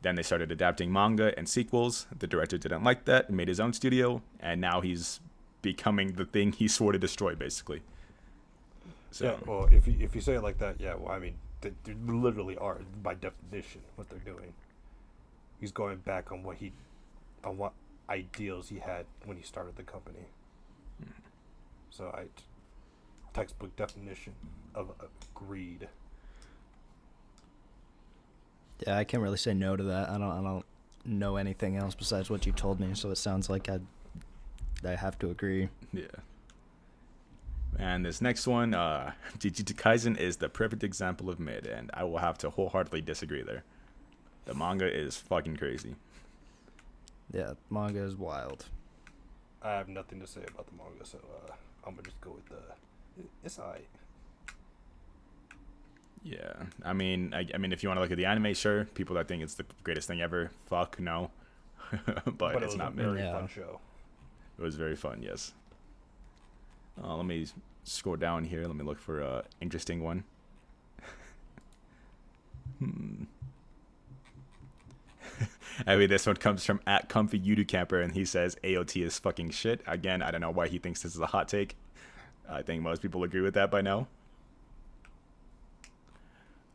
Then they started adapting manga and sequels. The director didn't like that and made his own studio, and now he's becoming the thing he swore to destroy, basically. So, yeah, well, if you say it like that, yeah, well, I mean, they literally are, by definition, what they're doing. He's going back on what ideals he had when he started the company. So textbook definition of greed. Yeah, I can't really say no to that. I don't know anything else besides what you told me, so it sounds like I have to agree. yeah. And this next one, Jujutsu Kaisen is the perfect example of mid, and I will have to wholeheartedly disagree there. The manga is fucking crazy. Yeah, manga is wild. I have nothing to say about the manga, so I'm gonna just go with it's alright. Yeah, I mean, if you want to look at the anime, sure. People that think it's the greatest thing ever, fuck no. but it's not very mid. fun show. It was very fun, yes. Let me scroll down here. Let me look for an interesting one. I mean, this one comes from @comfy YouTube camper, and he says AOT is fucking shit. Again, I don't know why he thinks this is a hot take. I think most people agree with that by now.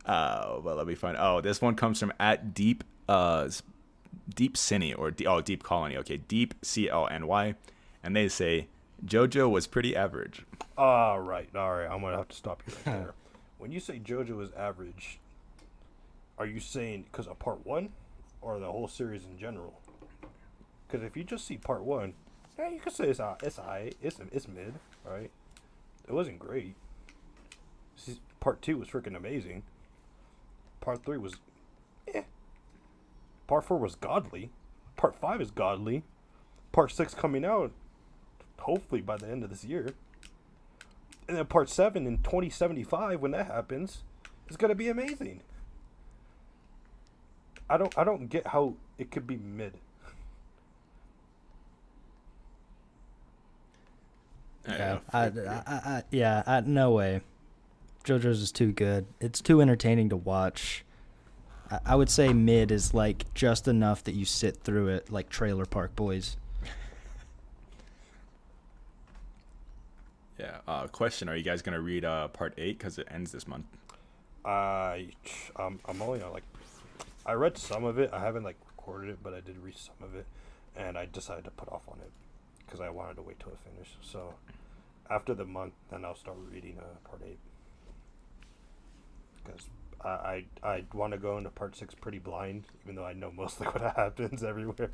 Well, let me find. Oh, this one comes from @deep Deep Cine or Deep Colony. Okay, Deep CLNY, and they say JoJo was pretty average. All right. I'm gonna have to stop you right there. When you say JoJo is average, are you saying because of part 1, or the whole series in general? Because if you just see part 1, yeah, you could say it's alright. It's mid, right? It wasn't great. Part 2 was freaking amazing. Part 3 was, Part 4 was godly. Part 5 is godly. Part 6 coming out, hopefully by the end of this year. And then Part 7 in 2075, when that happens, is gonna be amazing. I don't get how it could be mid. No way. JoJo's is too good. It's too entertaining to watch. I would say mid is like just enough that you sit through it, like Trailer Park Boys. Yeah. Question: are you guys gonna read part 8 because it ends this month? I'm only on I read some of it. I haven't recorded it, but I did read some of it, and I decided to put off on it because I wanted to wait till it finished. So after the month, then I'll start reading part 8. Because I want to go into part 6 pretty blind, even though I know mostly what happens everywhere.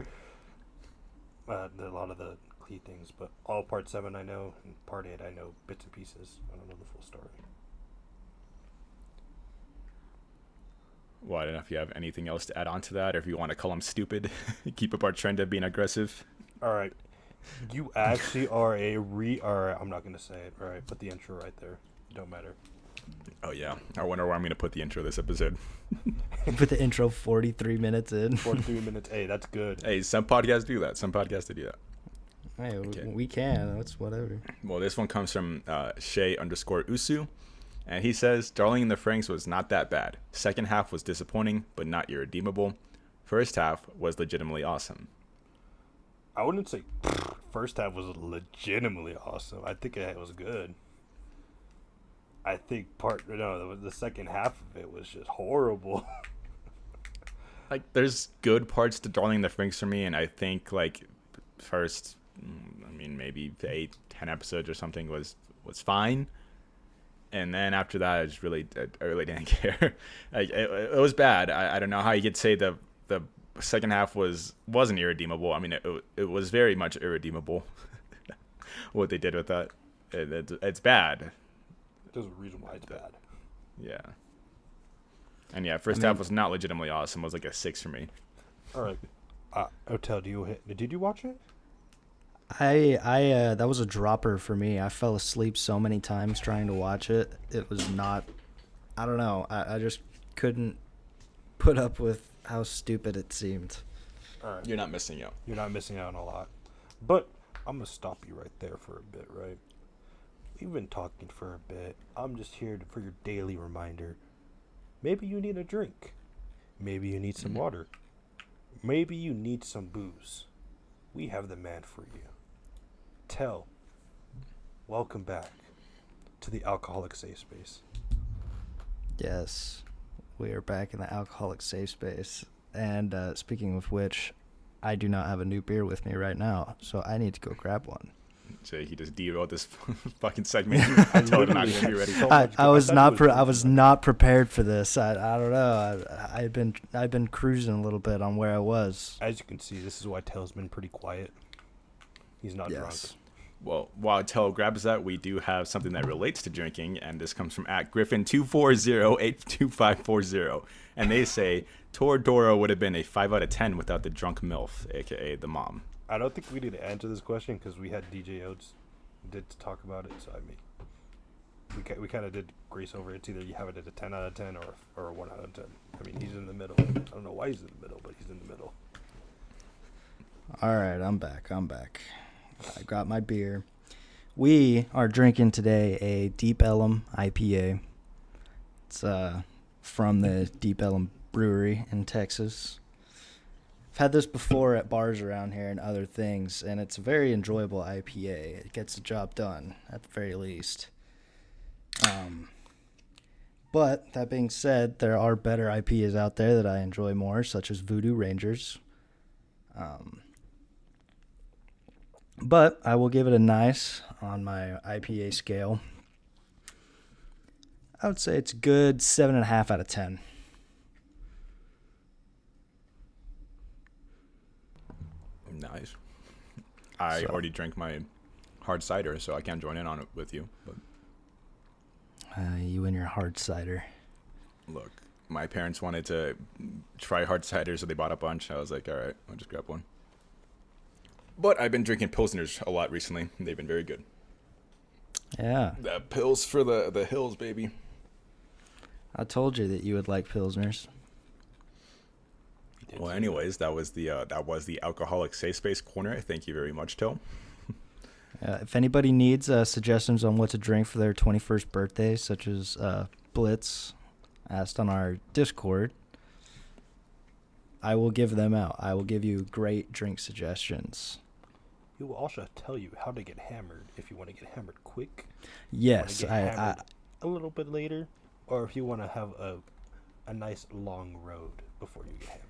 A lot of the key things, but all part 7 I know, and part 8 I know bits and pieces. I don't know the full story. Well, I don't know if you have anything else to add on to that, or if you want to call him stupid. Keep up our trend of being aggressive. All right. You actually are Alright, I'm not going to say it. All right, put the intro right there. Don't matter. Oh, yeah. I wonder where I'm going to put the intro this episode. Put the intro 43 minutes in. 43 minutes. Hey, that's good. Hey, some podcasts do that. Some podcasts do that. Hey, Okay. we can. That's whatever. Well, this one comes from Shay_Usu. And he says, Darling in the Franxx was not that bad. Second half was disappointing, but not irredeemable. First half was legitimately awesome. I wouldn't say first half was legitimately awesome. I think it was good. I think the second half of it was just horrible. like there's good parts to Darling in the Franxx for me, and I think like first, I mean maybe 8-10 episodes or something was fine, and then after that I really didn't care. Like it was bad. I don't know how you could say the second half wasn't irredeemable. I mean it was very much irredeemable. What they did with that, it's bad. There's a reason why it's bad. Yeah. And yeah, first half was not legitimately awesome. It was like a 6 for me. All right. Otel, did you watch it? I that was a dropper for me. I fell asleep so many times trying to watch it. It was not, I don't know. I just couldn't put up with how stupid it seemed. All right. You're not missing out. You're not missing out on a lot. But I'm going to stop you right there for a bit, right? We've been talking for a bit. I'm just here for your daily reminder. Maybe you need a drink. Maybe you need some water. Maybe you need some booze. We have the man for you. Tell. Welcome back to the Alcoholic Safe Space. Yes, we are back in the alcoholic safe space. And speaking of which, I do not have a new beer with me right now, so I need to go grab one. So he just derailed this fucking segment. I told him I'm not gonna be ready. I was not prepared for this. I don't know. I've been cruising a little bit on where I was. As you can see, this is why Tail's been pretty quiet. He's not drunk. Well, while Tell grabs that, we do have something that relates to drinking, and this comes from @Griffin240-82540, and they say Toradora would have been a 5 out of 10 without the drunk MILF, aka the mom. I don't think we need to answer this question because we had DJ Oates did talk about it. So I mean, we kind of did grace over it. It's either you have it at a 10 out of 10 or a 1 out of 10. I mean, he's in the middle. I don't know why he's in the middle, but he's in the middle. All right, I'm back. I got my beer. We are drinking today a Deep Ellum IPA. It's from the Deep Ellum Brewery in Texas. I've had this before at bars around here and other things, and it's a very enjoyable IPA. It gets the job done, at the very least. But that being said, there are better IPAs out there that I enjoy more, such as Voodoo Rangers. But I will give it a nice on my IPA scale. I would say it's a good 7.5 out of 10. Nice. I already drank my hard cider, so I can't join in on it with you. But You and your hard cider. look, my parents wanted to try hard cider, so they bought a bunch. I was like, all right, I'll just grab one. But I've been drinking Pilsners a lot recently. They've been very good. Yeah. The pills for the hills, baby. I told you that you would like Pilsners. Well, anyways, that was the Alcoholic Safe Space corner. Thank you very much, Till. If anybody needs suggestions on what to drink for their 21st birthday, such as Blitz asked on our Discord, I will give them out. I will give you great drink suggestions. He will also tell you how to get hammered if you want to get hammered quick. Yes, a little bit later, or if you want to have a nice long road before you get hammered.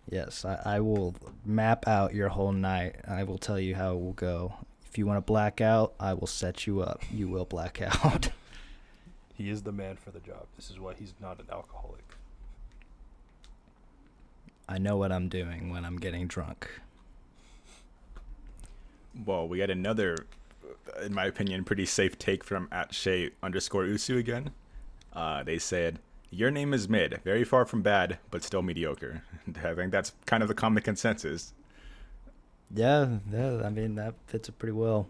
Yes, I will map out your whole night. I will tell you how it will go. If you want to black out, I will set you up. You will black out. He is the man for the job. This is why he's not an alcoholic. I know what I'm doing when I'm getting drunk. Well, we had another, in my opinion, pretty safe take from @Shay_Usu again. They said, your name is mid, very far from bad, but still mediocre. I think that's kind of the common consensus. Yeah, I mean, that fits it pretty well.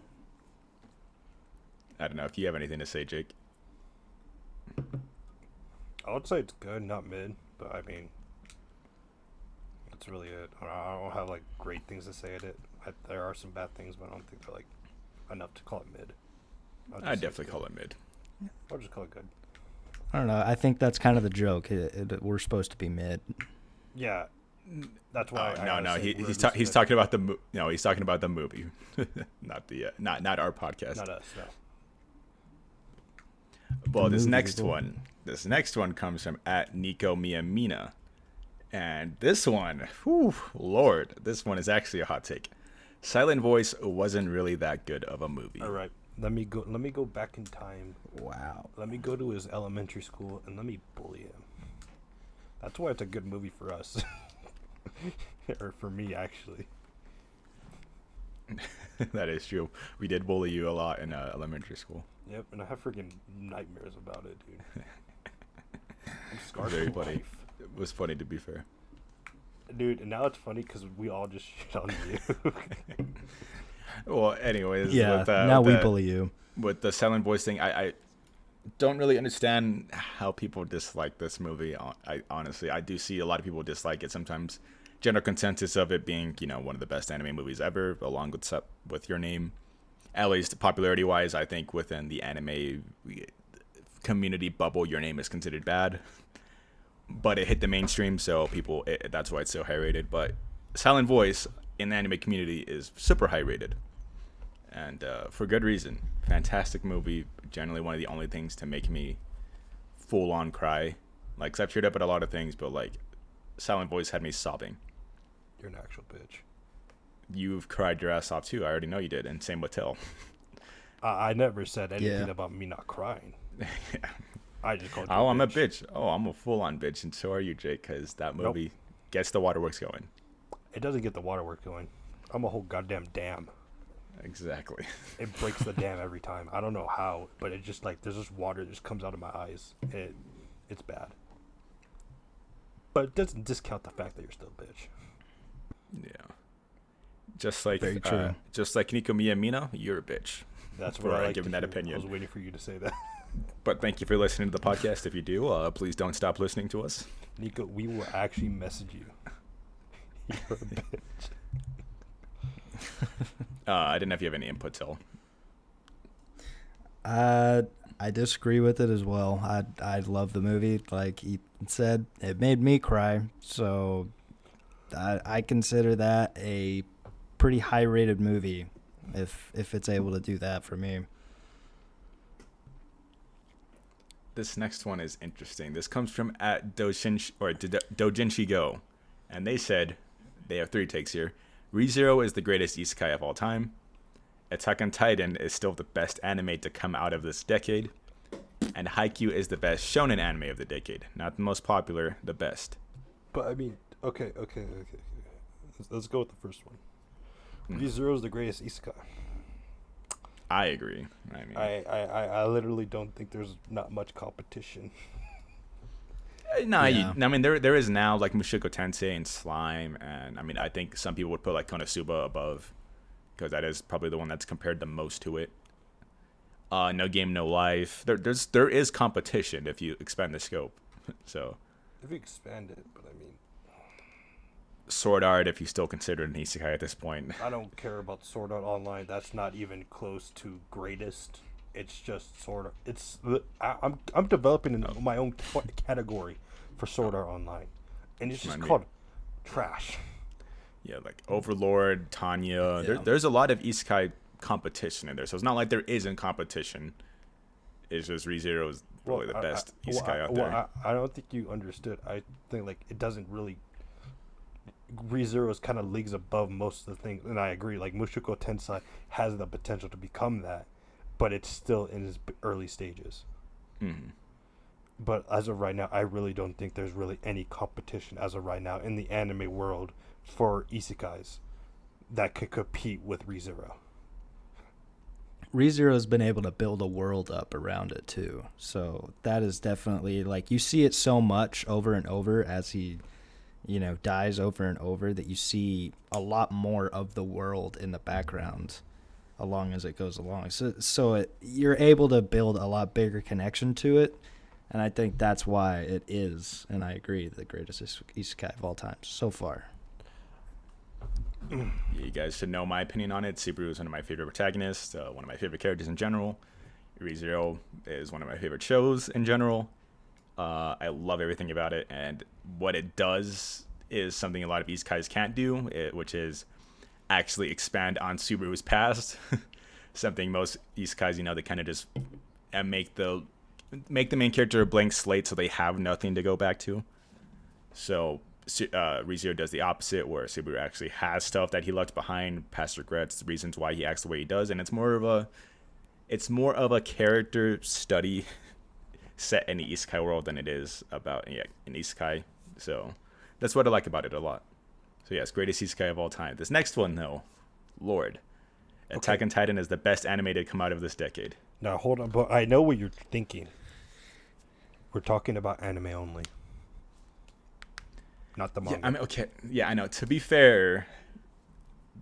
I don't know if you have anything to say, Jake. I would say it's good, not mid, but I mean, that's really it. I don't have like great things to say at it. There are some bad things, but I don't think they're like enough to call it mid. I'd definitely call it mid. I'll just call it good. I don't know. I think that's kind of the joke. We're supposed to be mid. Yeah, that's why. He's talking about the he's talking about the movie, not the not our podcast. Not us. No. Well, this next one comes from @Nico Miyamina, And this one, whew, Lord, this one is actually a hot take. Silent Voice wasn't really that good of a movie. All right, let me go back in time. Wow. Let me go to his elementary school and let me bully him. That's why it's a good movie for us. Or for me, actually. That is true. We did bully you a lot in elementary school. Yep, and I have freaking nightmares about it, dude. I'm scarred Very for funny. life. It was funny, to be fair. Dude, and now it's funny because we all just shit on you. Well, anyways, Yeah. Now we bully you. With the Silent Voice thing, I don't really understand how people dislike this movie. Honestly, I do see a lot of people dislike it. Sometimes general consensus of it being, one of the best anime movies ever, along with Your Name. At least popularity wise, I think within the anime community bubble, Your Name is considered bad. But it hit the mainstream, so that's why it's so high rated. But Silent Voice in the anime community is super high rated, and for good reason. Fantastic movie. Generally one of the only things to make me full on cry. Like, 'cause I've teared up at a lot of things, but like Silent Voice had me sobbing. You're an actual bitch. You've cried your ass off too. I already know you did, and same with Till. I never said anything Yeah. about me not crying. Yeah. I just called you Oh, a I'm a bitch. bitch. Oh, I'm a full on bitch, and so are you, Jake, because that Nope. movie gets the waterworks going. It doesn't get the waterworks going. I'm a whole goddamn dam. Exactly. It breaks the dam every time. I don't know how, but it just there's just water that just comes out of my eyes. It's bad. But it doesn't discount the fact that you're still a bitch. Yeah. Just like Very true. Just like Nico Mina, you're a bitch. That's For what I like giving to that hear. opinion. I was waiting for you to say that. But thank you for listening to the podcast. If you do, please don't stop listening to us. Nico, we will actually message you. You're a bitch. I didn't know if you have any input, Till. I disagree with it as well. I love the movie. Like he said, it made me cry. So I consider that a pretty high rated movie if it's able to do that for me. This next one is interesting. This comes from at Dojinshi Go, and they said they have 3 takes here. ReZero is the greatest isekai of all time. Attack on Titan is still the best anime to come out of this decade. And Haikyuu is the best shonen anime of the decade. Not the most popular, the best. But I mean, okay. Let's go with the first one. ReZero is the greatest isekai. I agree. I mean, I literally don't think there's not much competition. no, Yeah. I mean there is now like Mushoku Tensei and Slime, and I mean I think some people would put like Konosuba above, because that is probably the one that's compared the most to it. No Game No Life. There is competition if you expand the scope. So If you expand it, but I mean, Sword Art, if you still consider it an isekai at this point. I don't care about Sword Art Online. That's not even close to greatest. It's just Sword Art. I'm developing my own category for Sword Art Online, and it's just called trash. Yeah, like Overlord, Tanya. Yeah. There's a lot of isekai competition in there, so it's not like there isn't competition. It's just ReZero is probably the best isekai out there. I don't think you understood. I think like it doesn't really. ReZero is kind of leagues above most of the things, and I agree. Like Mushoku Tensei has the potential to become that, but it's still in its early stages. Mm-hmm. But as of right now, I really don't think there's really any competition as of right now in the anime world for isekais that could compete with ReZero. ReZero has been able to build a world up around it too, so that is definitely like you see it so much over and over as he, dies over and over, that you see a lot more of the world in the background along as it goes along. So you're able to build a lot bigger connection to it, and I think that's why it is, and I agree, the greatest isekai of all time so far. You guys should know my opinion on it. Subaru is one of my favorite protagonists, one of my favorite characters in general. ReZero is one of my favorite shows in general. I love everything about it, and what it does is something a lot of isekais can't do, which is actually expand on Subaru's past. Something most isekais, they kind of just make the main character a blank slate, so they have nothing to go back to. So ReZero does the opposite, where Subaru actually has stuff that he left behind, past regrets, the reasons why he acts the way he does, and it's more of a character study set in the isekai world than it is about an isekai. So that's what I like about it a lot. So yes, greatest isekai of all time. This next one though, Lord, Attack on Titan is the best anime to come out of this decade. Now hold on, but I know what you're thinking. We're talking about anime only, not the manga. Yeah, I mean, okay, yeah, I know. To be fair,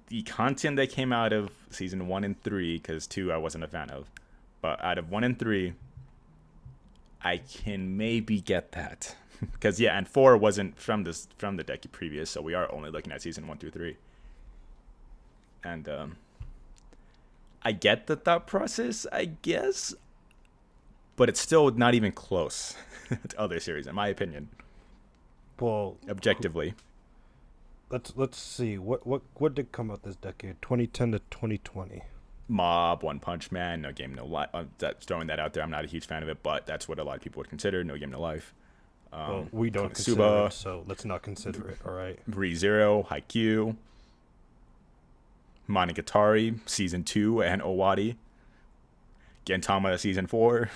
the content that came out of season 1 and 3, because 2 I wasn't a fan of, but out of 1 and 3, I can maybe get that. Because and 4 wasn't from the decade previous, so we are only looking at season 1 through 3. And I get the thought process, I guess, but it's still not even close to other series, in my opinion. Well, objectively. Let's see what did come out this decade, 2010 to 2020. Mob, One Punch Man, No Game No Life. That's throwing that out there. I'm not a huge fan of it, but that's what a lot of people would consider No Game No Life. Well, we don't consider it, so let's not consider it. All right. ReZero, Haikyuu, Monogatari season 2 and Owari, Gintama season 4.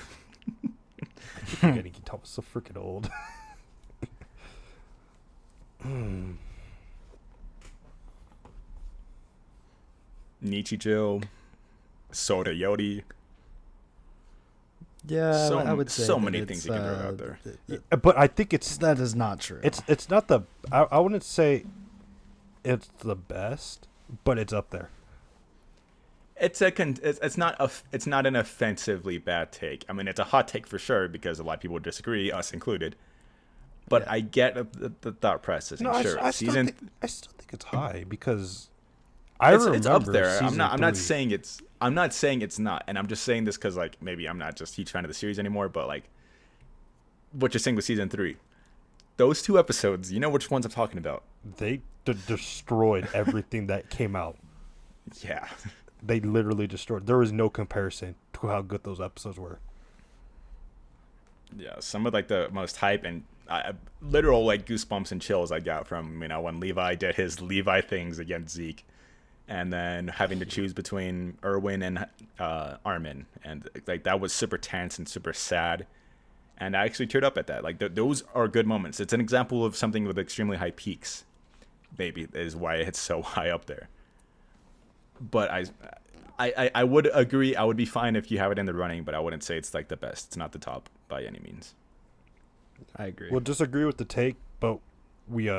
Gintama's so freaking old. Nichijou, Soda Yori. Yeah, I would say so many things you can throw out there. But I think that is not true. It's not the I wouldn't say it's the best, but it's up there. It's not an offensively bad take. I mean, it's a hot take for sure because a lot of people would disagree, us included. But yeah. I get the thought process. No, sure. I still think it's high because it's up there. I'm not saying it's not, and I'm just saying this because like maybe I'm not just a huge fan of the series anymore. But like what you're saying with season 3, those 2 episodes, you know which ones I'm talking about. They destroyed everything that came out. Yeah, they literally destroyed. There was no comparison to how good those episodes were. Yeah, some of like the most hype and literal like goosebumps and chills I got from when Levi did his Levi things against Zeke. And then having to choose between Erwin and Armin, and like that was super tense and super sad, and I actually teared up at that. Like those are good moments. It's an example of something with extremely high peaks. Maybe is why it's so high up there. But I would agree. I would be fine if you have it in the running, but I wouldn't say it's like the best. It's not the top by any means. I agree. We'll disagree with the take, but we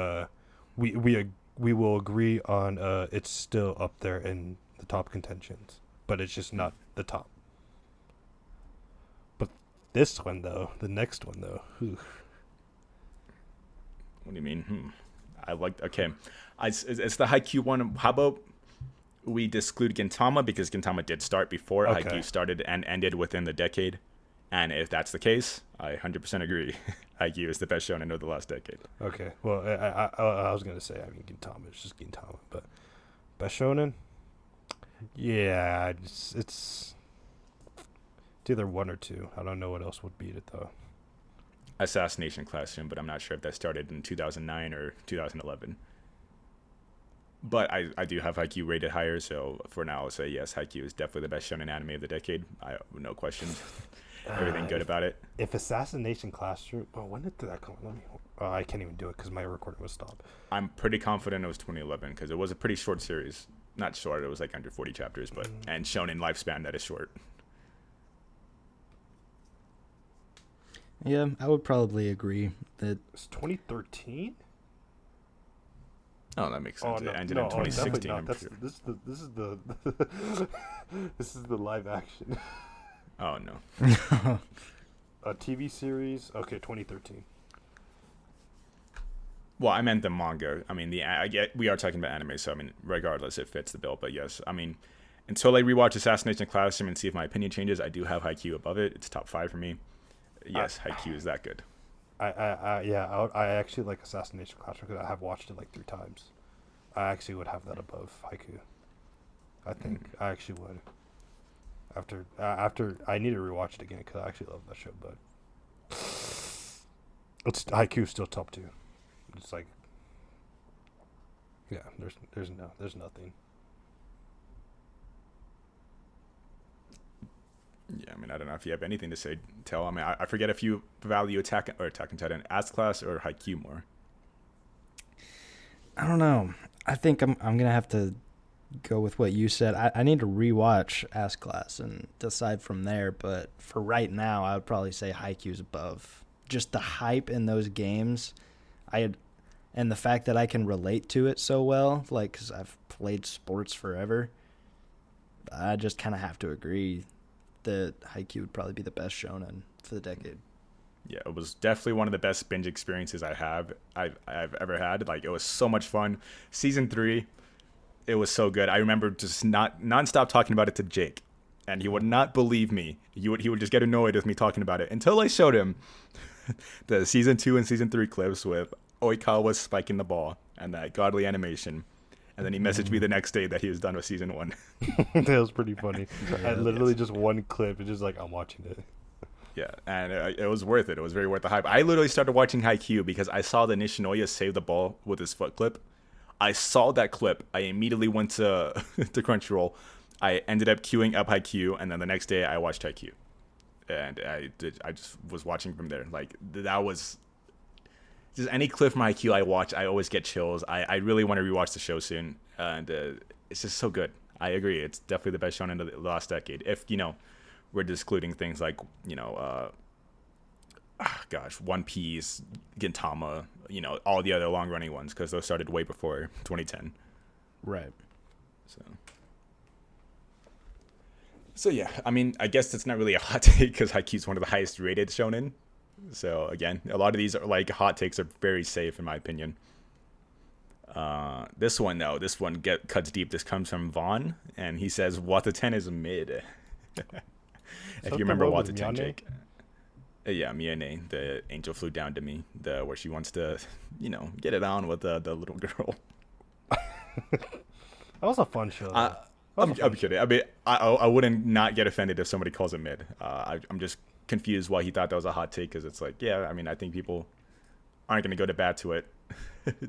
will agree on it's still up there in the top contentions, but it's just not the top. But this one though, the next one though, whew. What do you mean? I like okay. It's the Haikyuu one. How about we exclude Gintama because Gintama did start before Haikyuu started and ended within the decade. And if that's the case, I 100% agree. Haikyuu is the best shonen of the last decade. Okay. Well, I was going to say, Gintama. It's just Gintama. But best shonen? Yeah, it's either 1 or 2. I don't know what else would beat it, though. Assassination Classroom, but I'm not sure if that started in 2009 or 2011. But I do have Haikyuu rated higher, so for now I'll say yes, Haikyuu is definitely the best shonen anime of the decade. No question. Everything good about it. If Assassination Classroom... Oh, when did that come? I can't even do it because my recording was stopped. I'm pretty confident it was 2011 because it was a pretty short series. Not short, it was like under 40 chapters, but and shonen lifespan that is short. Yeah, I would probably agree that... It's 2013? Oh, that makes sense. No, it ended in 2016. No, this is the this is the live action. Oh no. A TV series. Okay, 2013. Well, I meant the manga. I mean, we are talking about anime, so I mean, regardless, it fits the bill. But yes, I mean, until I rewatch Assassination Classroom and see if my opinion changes, I do have Haikyuu above it. It's top 5 for me. Yes, Haikyuu is that good. I actually like Assassination Classroom because I have watched it like 3 times. I actually would have that above Haikyuu. I think I actually would. After I need to rewatch it again because I actually love that show, but it's Haikyuu still top 2. It's like Yeah, there's nothing. Yeah, I mean, I don't know if you have anything to say. I mean, I forget if you value Attack on Titan as class or Haikyuu more. I don't know. I think I'm gonna have to go with what you said. I need to rewatch Ass Class and decide from there. But for right now, I would probably say Haikyuu's above. Just the hype in those games, and the fact that I can relate to it so well, like because I've played sports forever. I just kind of have to agree that Haikyuu would probably be the best shonen for the decade. Yeah, it was definitely one of the best binge experiences I've ever had. Like, it was so much fun. Season 3, it was so good. I remember just nonstop talking about it to Jake, and he would not believe me. He would just get annoyed with me talking about it until I showed him the season 2 and season 3 clips with Oikawa spiking the ball and that godly animation. And then he messaged me the next day that he was done with season 1. That was pretty funny. I literally just one clip. It's just like, I'm watching it. Yeah, and it was worth it. It was very worth the hype. I literally started watching Haikyuu because I saw the Nishinoya save the ball with his foot clip. I saw that clip. I immediately went to to Crunchyroll. I ended up queuing up Haikyuu, and then the next day I watched Haikyuu. And I just was watching from there. Like, that was... Just any clip from Haikyuu I watch, I always get chills. I really want to rewatch the show soon. And it's just so good. I agree. It's definitely the best shonen of the last decade. If, we're excluding things like, One Piece, Gintama, all the other long-running ones, because those started way before 2010. Right. So yeah, I mean, I guess that's not really a hot take because Haikyuu's one of the highest rated shonen. So again, a lot of these are like hot takes are very safe in my opinion. This one cuts deep. This comes from Vaughn, and he says Wata 10 is mid. If you remember Wata 10, Jake. Yeah, Miyane, the angel flew down to me, where she wants to, get it on with the little girl. That was a fun show. I'm kidding. I mean, I wouldn't not get offended if somebody calls it mid. I'm just confused why he thought that was a hot take, because it's like, yeah, I mean, I think people aren't going to go to bat to it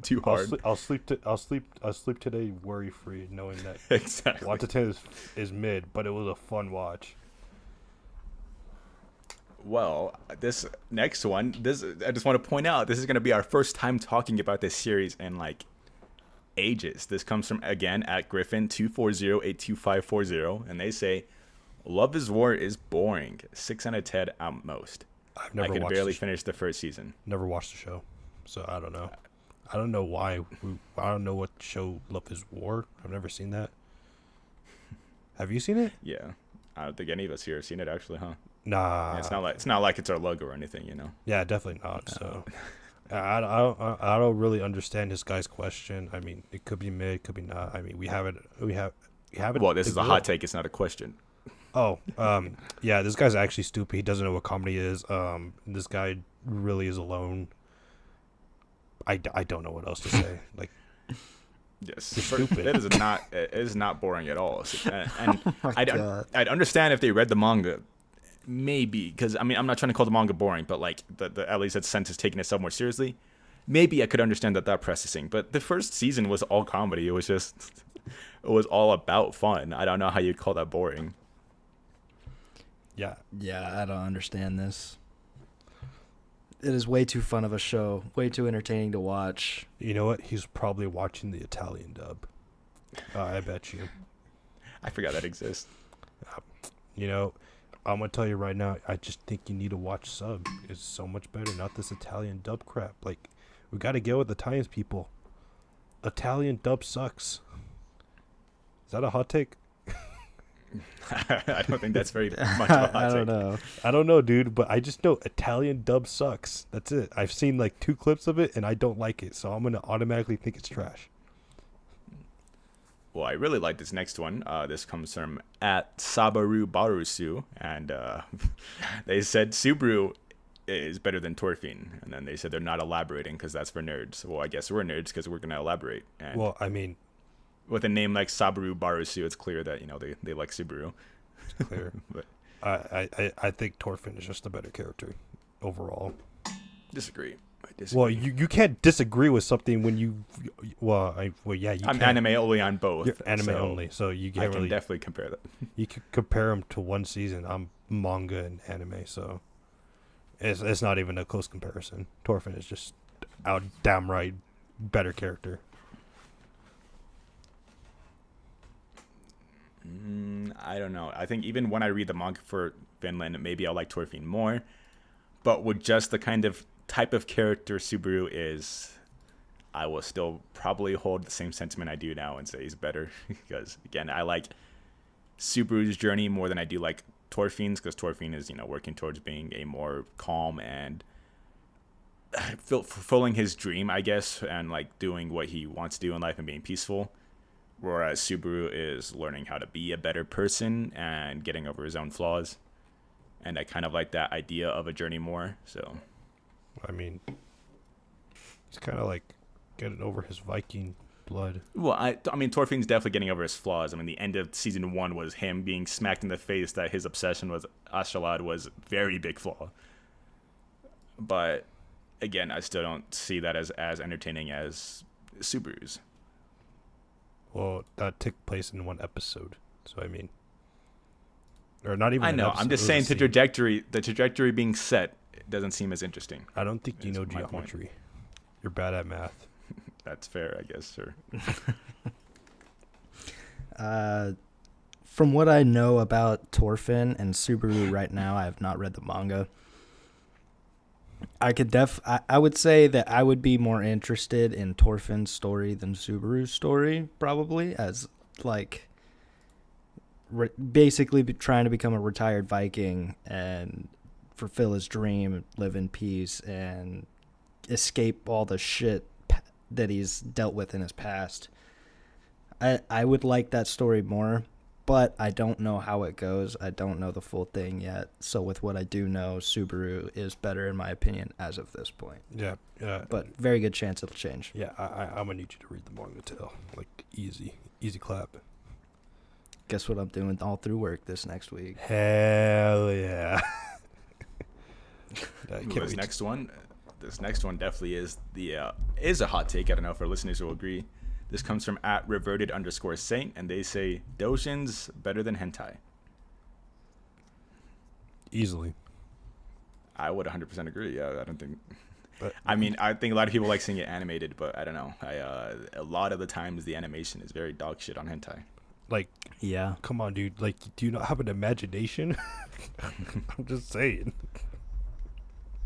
too hard. I'll sleep today worry free, knowing that Exactly. Wata 10 is mid, but it was a fun watch. Well, this next one, I just want to point out, this is going to be our first time talking about this series in like ages. This comes from, again, at Griffin 240-82540, and they say, Love is War is boring. 6 out of 10 at most. I could barely finish the first season. Never watched the show, so I don't know. I don't know why. I don't know what show Love is War. I've never seen that. Have you seen it? Yeah, I don't think any of us here have seen it actually, huh? Nah. Yeah, it's not like it's our logo or anything, Yeah, definitely not. So, I don't really understand this guy's question. I mean, it could be mid, could be not. I mean, we have it. Well, this is a hot take. It's not a question. Oh, yeah. This guy's actually stupid. He doesn't know what comedy is. This guy really is alone. I don't know what else to say. Like, yes, stupid. It is not boring at all. And I'd understand if they read the manga. Maybe, because I mean, I'm not trying to call the manga boring, but like at least that sense is taking it somewhat seriously. Maybe I could understand that processing, but the first season was all comedy. It was all about fun. I don't know how you'd call that boring. Yeah, I don't understand this. It is way too fun of a show, way too entertaining to watch. You know what? He's probably watching the Italian dub. I bet you. I forgot that exists. I'm going to tell you right now, I just think you need to watch sub. It's so much better, not this Italian dub crap. Like, we got to get with Italians, people. Italian dub sucks. Is that a hot take? I don't think that's very much of a hot take. I don't know, dude, but I just know Italian dub sucks. That's it. I've seen like 2 clips of it, and I don't like it, so I'm going to automatically think it's trash. Well, I really like this next one. This comes from at Sabaru Barusu, and they said Subaru is better than Torfin, and then they said they're not elaborating because that's for nerds. Well, I guess we're nerds because we're gonna elaborate. And well, I mean, with a name like Sabaru Barusu, it's clear that they like Subaru. It's clear, but I think Torfin is just a better character overall. Disagree. I disagree. Well, you can't disagree with something when you. Yeah, you I'm can. anime only on both. You're anime so only, so you I can't can really. definitely compare that. You could compare them to one season. I'm manga and anime, so it's not even a close comparison. Torfin is just out damn right better character. I don't know. I think even when I read the manga for Finland, maybe I'll like Torfin more. But with just the kind of type of character Subaru is, I will still probably hold the same sentiment I do now and say he's better. Because, again, I like Subaru's journey more than I do like Torfin's, because Torfin is, working towards being a more calm and fulfilling his dream, I guess, and like doing what he wants to do in life and being peaceful. Whereas Subaru is learning how to be a better person and getting over his own flaws. And I kind of like that idea of a journey more. So, I mean, he's kind of like getting over his Viking blood. well, I mean, Torfin's definitely getting over his flaws. I mean, the end of season 1 was him being smacked in the face that his obsession with Astralad was a very big flaw. But again, I still don't see that as entertaining as Subaru's. Well, that took place in one episode, so I mean, or not even. I an know. episode, I'm just it was saying a the trajectory being set doesn't seem as interesting. I don't think you is know my point. geometry. You're bad at math. That's fair, I guess, sir. From what I know about Torfin and Subaru right now, I have not read the manga. I would say that I would be more interested in Torfin's story than Subaru's story, probably, as like basically trying to become a retired Viking and fulfill his dream, live in peace, and escape all the shit that he's dealt with in his past. I would like that story more, but I don't know how it goes. I don't know the full thing yet. So with what I do know, Subaru is better in my opinion as of this point. Yeah, But very good chance it'll change. yeah. I'm gonna need you to read the manga too. Like easy clap. Guess what I'm doing all through work this next week. Hell yeah. I can't This wait. next one definitely is a hot take. I don't know if our listeners will agree. This comes from @reverted_saint, and they say Dojin's better than hentai. Easily. I would 100% agree. Yeah, I don't think. But I mean, I think a lot of people like seeing it animated, but I don't know. A lot of the times the animation is very dog shit on hentai. like, Yeah. come on, dude. Like, do you not have an imagination? I'm just saying.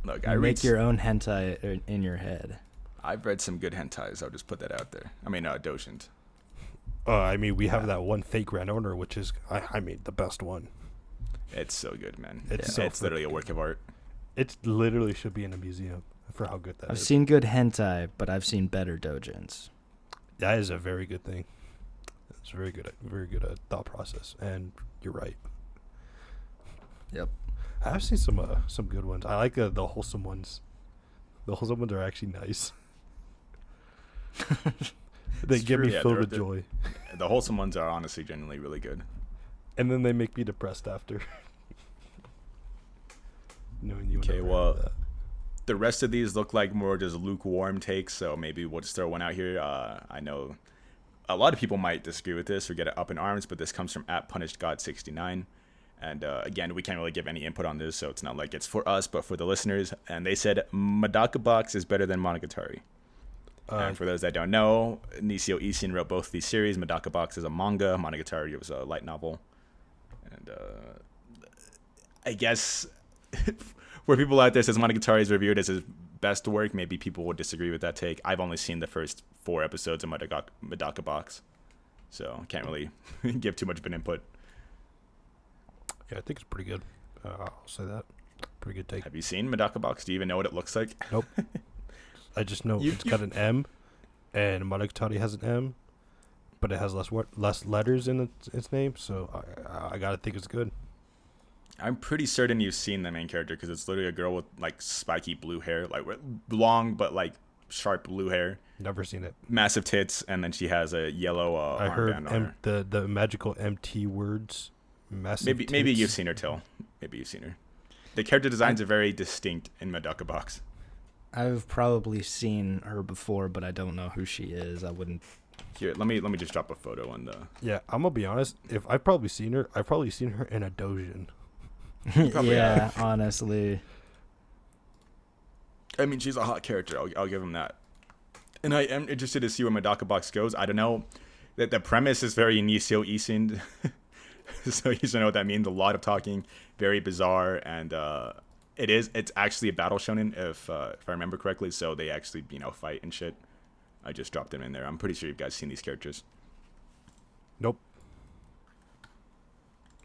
Look, Make your own hentai in your head. I've read some good hentais. I'll just put that out there. I mean, Dojins. I mean, we have that one fake Grand Owner, which is, I mean, the best one. It's so good, man. It's It's so literally a freaking work of art. It literally should be in a museum for how good that I've is. seen good hentai, but I've seen better dojins. That is a very good thing. It's very good thought process, and you're right. Yep. I've seen some good ones. I like the wholesome ones. The wholesome ones are actually nice. They It's get true, me yeah, filled with they're- joy, The wholesome ones are honestly genuinely really good. and then they make me depressed after. Knowing you. Okay, never well, had that. The rest of these look like more just lukewarm takes, so maybe we'll just throw one out here. I know a lot of people might disagree with this or get it up in arms, but this comes from @punishedgod69. And again, we can't really give any input on this, so it's not like it's for us, but for the listeners. And they said Madaka Box is better than Monogatari. And for those that don't know, Nisio Isin wrote both of these series. Madaka Box is a manga. Monogatari was a light novel. And I guess for people out there says Monogatari is reviewed as his best work, maybe people would disagree with that take. I've only seen the first 4 episodes of Madaka Box, so can't really give too much of an input. Yeah, I think it's pretty good. I'll say that. Pretty good take. Have you seen Madaka Box? Do you even know what it looks like? Nope. I just know it's got an M, and Monogatari has an M, but it has less letters in its name, so I gotta think it's good. I'm pretty certain you've seen the main character because it's literally a girl with like spiky blue hair, like long but like sharp blue hair, Never seen it. massive tits, and then she has a yellow I heard armband on her. the magical MT words. Massive Maybe tits. you've seen her, Till. Maybe you've seen her. The character designs are very distinct in Madaka Box. I've probably seen her before, but I don't know who she is. I wouldn't. Here, let me just drop a photo on the. Yeah, I'm gonna be honest. If I've probably seen her, I've probably seen her in a Dojin. Yeah, honestly. I mean, she's a hot character. I'll give him that. And I am interested to see where Medaka Box goes. I don't know. That the premise is very Nisio Isin. So you know what that means. A lot of talking, very bizarre, and it's actually a battle shonen if I remember correctly. So they actually fight and shit. I just dropped them in there. I'm pretty sure you guys seen these characters. Nope.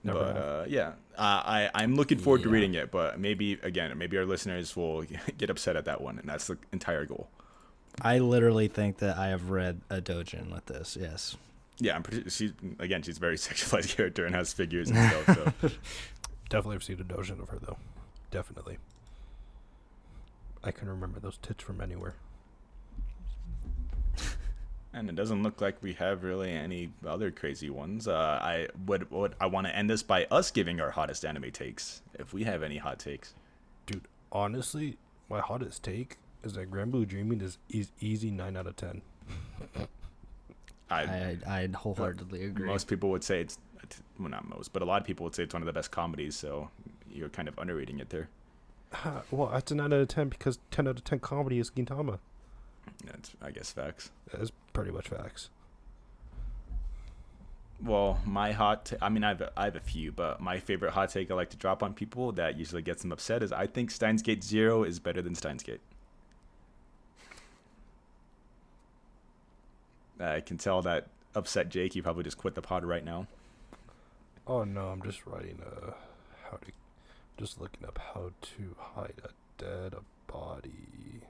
Never have. Yeah, I'm looking forward to reading it, but maybe our listeners will get upset at that one, and that's the entire goal. I literally think that I have read a Dojin with this. Yes. Yeah, I'm pretty. She's a very sexualized character and has figures and stuff. So. Definitely have seen a Dojin of her though. Definitely. I can remember those tits from anywhere. And it doesn't look like we have really any other crazy ones. I want to end this by us giving our hottest anime takes, if we have any hot takes. Dude, honestly, my hottest take is that Grand Blue Dreaming is easy 9 out of 10. I'd wholeheartedly agree. Most people would say well, not most, but a lot of people would say it's one of the best comedies. So you're kind of underrating it there. Well, that's a 9 out of 10 because 10 out of 10 comedy is Gintama. That's, I guess, facts. That is pretty much facts. Well, my I have a few, but my favorite hot take I like to drop on people that usually gets them upset is I think Steins Gate Zero is better than Steins Gate. I can tell that upset Jake. You probably just quit the pod right now. Oh no, I'm just writing just looking up how to hide a dead body.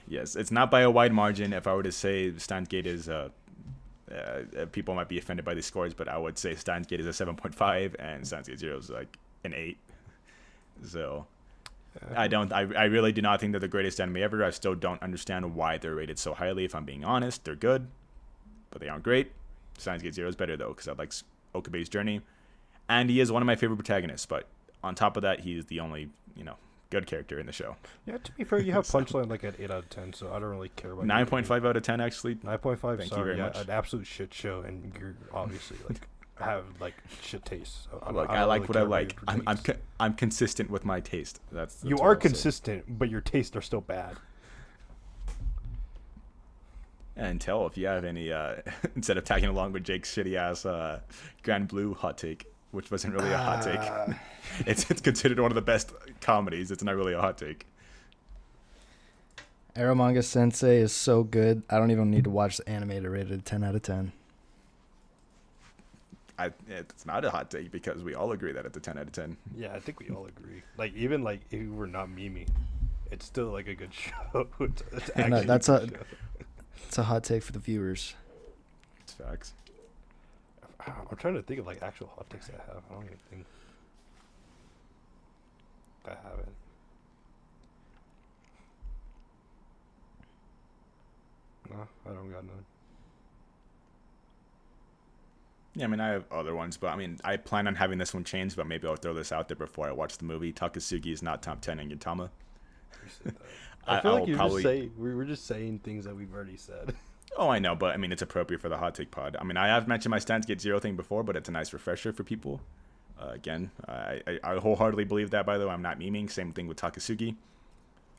Yes, it's not by a wide margin. If I were to say Steins Gate is people might be offended by these scores, but I would say Steins Gate is a 7.5 and Steins Gate Zero is like an 8. So I really do not think they're the greatest anime ever. I still don't understand why they're rated so highly. If I'm being honest, they're good, but they aren't great. Steins Gate Zero is better though, because I like Okabe's journey, and he is one of my favorite protagonists. But on top of that, he's the only good character in the show. Yeah, to be fair, you have Punchline like at 8 out of 10, so I don't really care about 9.5 out of 10 actually. 9.5. Thank sorry, you very much. An absolute shit show, and you're obviously have shit taste. So I like what I like. I'm consistent with my taste. That's you are consistent, but your tastes are still bad. And tell if you have any instead of tagging along with Jake's shitty ass Grand Blue hot take, which wasn't really a hot take. It's considered one of the best comedies. It's not really a hot take. Eromanga Sensei is so good. I don't even need to watch the anime to rate it a 10 out of 10. It's not a hot take because we all agree that it's a 10 out of 10. Yeah, I think we all agree. Even if we're not Mimi, it's still a good show. It's actually that's it's a hot take for the viewers. It's facts. I'm trying to think of actual hot takes I have. I don't even think I have it. No, I don't got none. Yeah, I have other ones, but I plan on having this one changed, but maybe I'll throw this out there before I watch the movie. Takasugi is not top 10 in Gintama. I feel like we're just saying things that we've already said. Oh, I know, but it's appropriate for the hot take pod. I have mentioned my Steins Gate Zero thing before, but it's a nice refresher for people. Again, I wholeheartedly believe that, by the way. I'm not memeing. Same thing with Takasugi.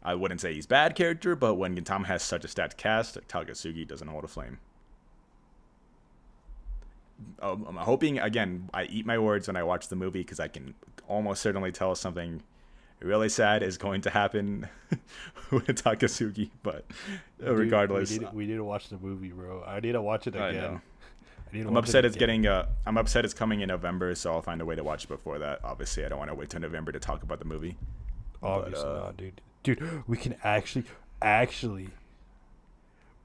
I wouldn't say he's bad character, but when Gintama has such a stacked cast, Takasugi doesn't hold a flame. I'm hoping, again, I eat my words when I watch the movie because I can almost certainly tell something really sad is going to happen with Takasugi, but regardless. We need to watch the movie, bro. I need to watch it again. I'm upset I'm upset it's coming in November, so I'll find a way to watch it before that. Obviously, I don't want to wait till November to talk about the movie. Obviously not, dude. Dude, we can actually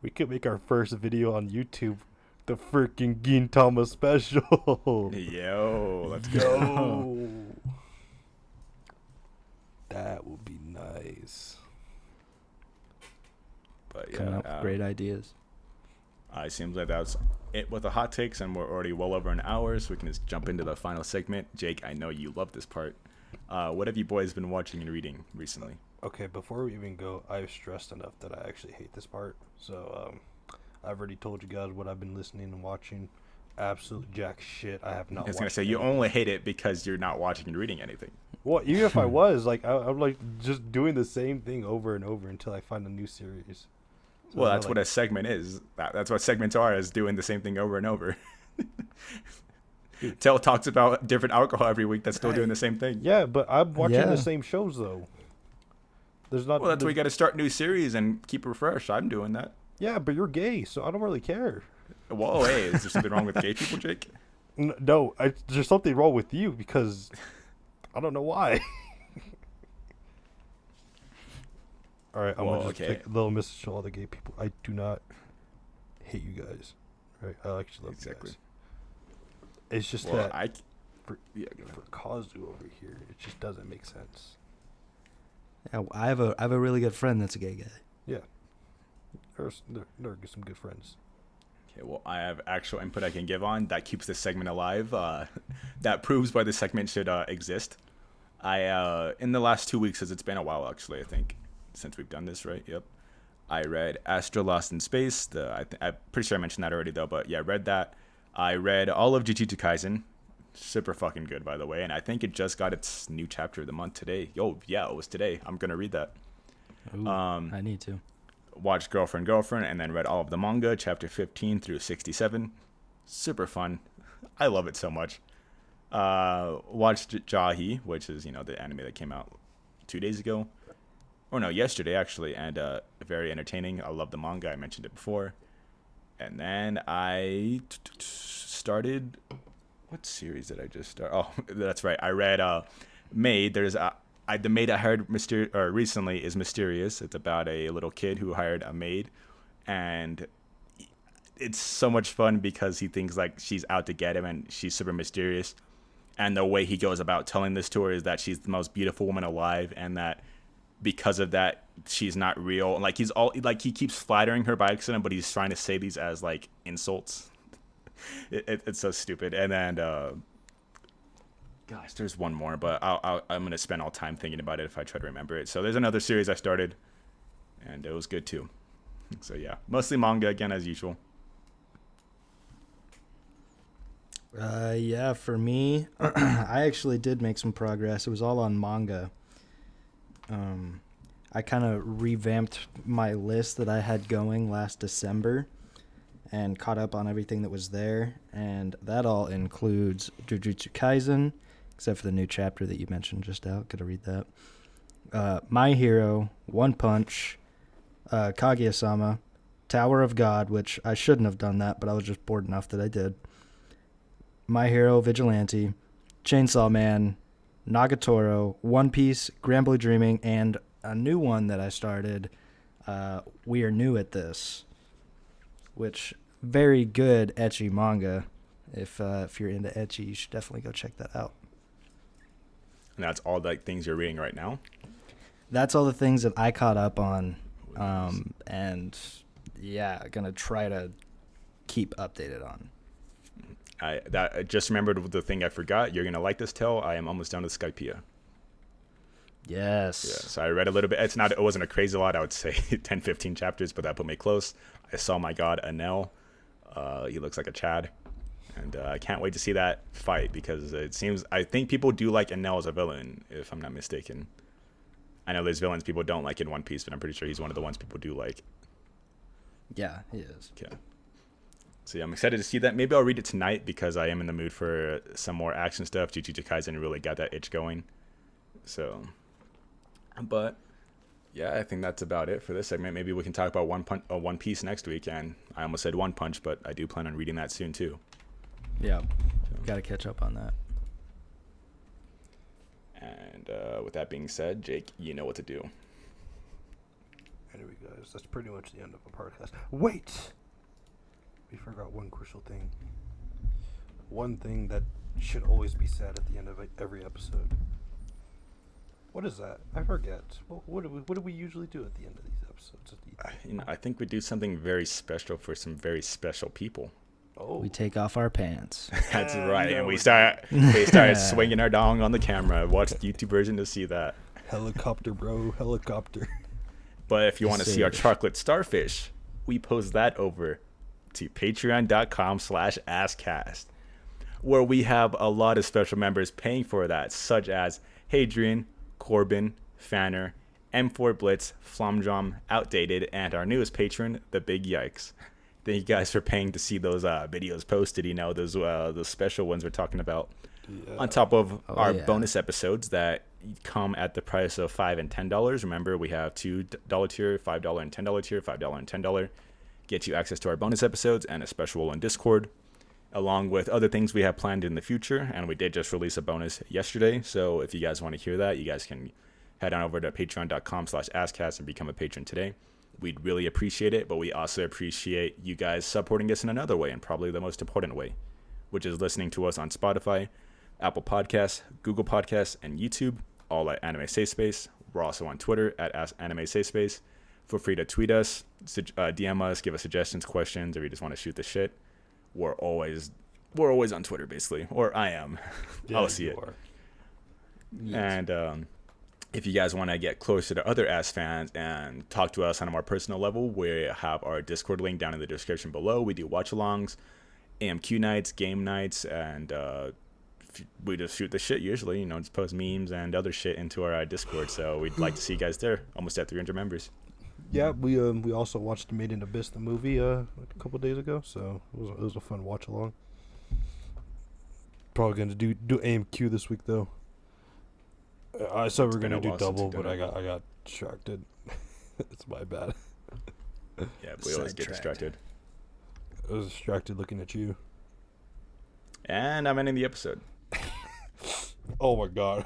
we could make our first video on YouTube, the freaking Gintama special. Yo, let's go. That would be nice. But yeah, coming up with great ideas. It seems like that's it with the hot takes, and we're already well over an hour, so we can just jump into the final segment. Jake, I know you love this part. What have you boys been watching and reading recently? Okay, before we even go, I've stressed enough that I actually hate this part. So, I've already told you guys what I've been listening and watching. Absolute jack shit. I have not I was gonna watched say you anything. only hate it because you're not watching and reading anything. Well, even if I was, like, I'm like just doing the same thing over and over until I find a new series. So Well, it's not that's what a segment is. That's what segments are, is doing the same thing over and over. Tell talks about different alcohol every week that's still doing the same thing. Yeah, but I'm watching Yeah. the same shows though. There's not. Well, that's why you there's- got to start new series and keep it fresh. I'm doing that. Yeah, but you're gay, so I don't really care. Whoa, hey, is there something wrong with gay people, Jake? No, there's something wrong with you because I don't know why. All right, I'm Well, gonna just okay. take a little message to all the gay people. I do not hate you guys. Right, I actually love Exactly. you guys. It's just Well, that for, yeah, go ahead. for Kazu over here, it just doesn't make sense. Yeah, I have a really good friend that's a gay guy. Yeah, they're some good friends. Okay, well, I have actual input I can give on that keeps this segment alive. That proves why this segment should exist. In the last 2 weeks, as it's been a while actually, I think, since we've done this, right? Yep. I read Astra Lost in Space. I'm pretty sure I mentioned that already though, but yeah, I read that. I read all of Jujutsu Kaisen. Super fucking good, by the way, and I think it just got its new chapter of the month today. Yo, yeah, it was today. I'm gonna read that. Ooh, I need to. Watched Girlfriend, and then read all of the manga, chapter 15 through 67. Super fun. I love it so much. Watched Jahi, which is, the anime that came out 2 days ago. Or no, yesterday, actually, and very entertaining. I love the manga. I mentioned it before. And then I started... What series did I just start? Oh, that's right. I read Maid. The maid I hired recently is mysterious. It's about a little kid who hired a maid, and it's so much fun because he thinks like she's out to get him, and she's super mysterious. And the way he goes about telling this to her is that she's the most beautiful woman alive, and that because of that she's not real. Like he keeps flattering her by accident, but he's trying to say these as like insults. It's so stupid. And then gosh, there's one more, but I'm gonna spend all time thinking about it if I try to remember it. So there's another series I started, and it was good too. So yeah, mostly manga again as usual. Yeah, for me, I actually did make some progress. It was all on manga. I kind of revamped my list that I had going last December and caught up on everything that was there. And that all includes Jujutsu Kaisen, except for the new chapter that you mentioned just out. Gotta read that. My Hero, One Punch, Kaguya-sama, Tower of God, which I shouldn't have done that, but I was just bored enough that I did. My Hero Vigilante, Chainsaw Man, Nagatoro, One Piece, Grand Blue Dreaming, and a new one that I started, We Are New at This, which very good ecchi manga. If you're into ecchi, you should definitely go check that out. And that's all the things you're reading right now. That's all the things that I caught up on, and yeah, gonna try to keep updated on. I just remembered the thing I forgot. You're gonna like this tale. I am almost done with Skypiea. Yes. Yeah, so I read a little bit. It wasn't a crazy lot. I would say 10, 15 chapters, but that put me close. I saw my god Anel. He looks like a Chad, and I can't wait to see that fight because I think people do like Anel as a villain, if I'm not mistaken. I know there's villains people don't like in One Piece, but I'm pretty sure he's one of the ones people do like. Yeah, he is. Okay. So yeah, I'm excited to see that. Maybe I'll read it tonight because I am in the mood for some more action stuff. Jujutsu Kaisen really got that itch going. So, but yeah, I think that's about it for this segment. Maybe we can talk about One Piece next week. And I almost said One Punch, but I do plan on reading that soon too. Yeah, got to catch up on that. And with that being said, Jake, you know what to do. Anyway, guys, that's pretty much the end of the podcast. Wait! We forgot one crucial thing. One thing that should always be said at the end of every episode. What is that? I forget. What do we usually do at the end of these episodes? I think we do something very special for some very special people. Oh, We take off our pants. That's right. no, And we we started swinging our dong on the camera. Watch the YouTube version to see that. helicopter, bro, helicopter. But if you want to see our Serious. chocolate starfish, we post that over to patreon.com/askcast, where we have a lot of special members paying for that, such as Hadrian, Corbin, Fanner, M4 Blitz, Flomdrom, Outdated, and our newest patron, the Big Yikes. Thank you guys for paying to see those videos posted, those special ones we're talking about. Yeah. On top of our yeah. bonus episodes that come at the price of $5 and $10. Remember, we have $2 tier, $5 and $10 tier, $5 and $10. Get you access to our bonus episodes and a special on Discord, along with other things we have planned in the future. And we did just release a bonus yesterday. So if you guys want to hear that, you guys can head on over to patreon.com/askcast and become a patron today. We'd really appreciate it, but we also appreciate you guys supporting us in another way, and probably the most important way, which is listening to us on Spotify, Apple Podcasts, Google Podcasts, and YouTube, all at Anime Safe Space. We're also on Twitter at Anime Safe Space. Feel free to tweet us, DM us, give us suggestions, questions, or you just want to shoot the shit. We're always on Twitter, basically, or I am. Yeah, I'll see you it. are. And if you guys want to get closer to other Ass fans and talk to us on a more personal level, we have our Discord link down in the description below. We do watch-alongs, AMQ nights, game nights, and we just shoot the shit usually. Just post memes and other shit into our Discord. So we'd like to see you guys there. Almost at 300 members. Yeah, we also watched Made in Abyss, the movie, a couple days ago. So it was a fun watch along. Probably gonna do AMQ this week though. I said we were been gonna a do while since double, you've done but I it. got distracted. It's my bad. Yeah, we always get Sidetracked. distracted. I was distracted looking at you. And I'm ending the episode. Oh my god.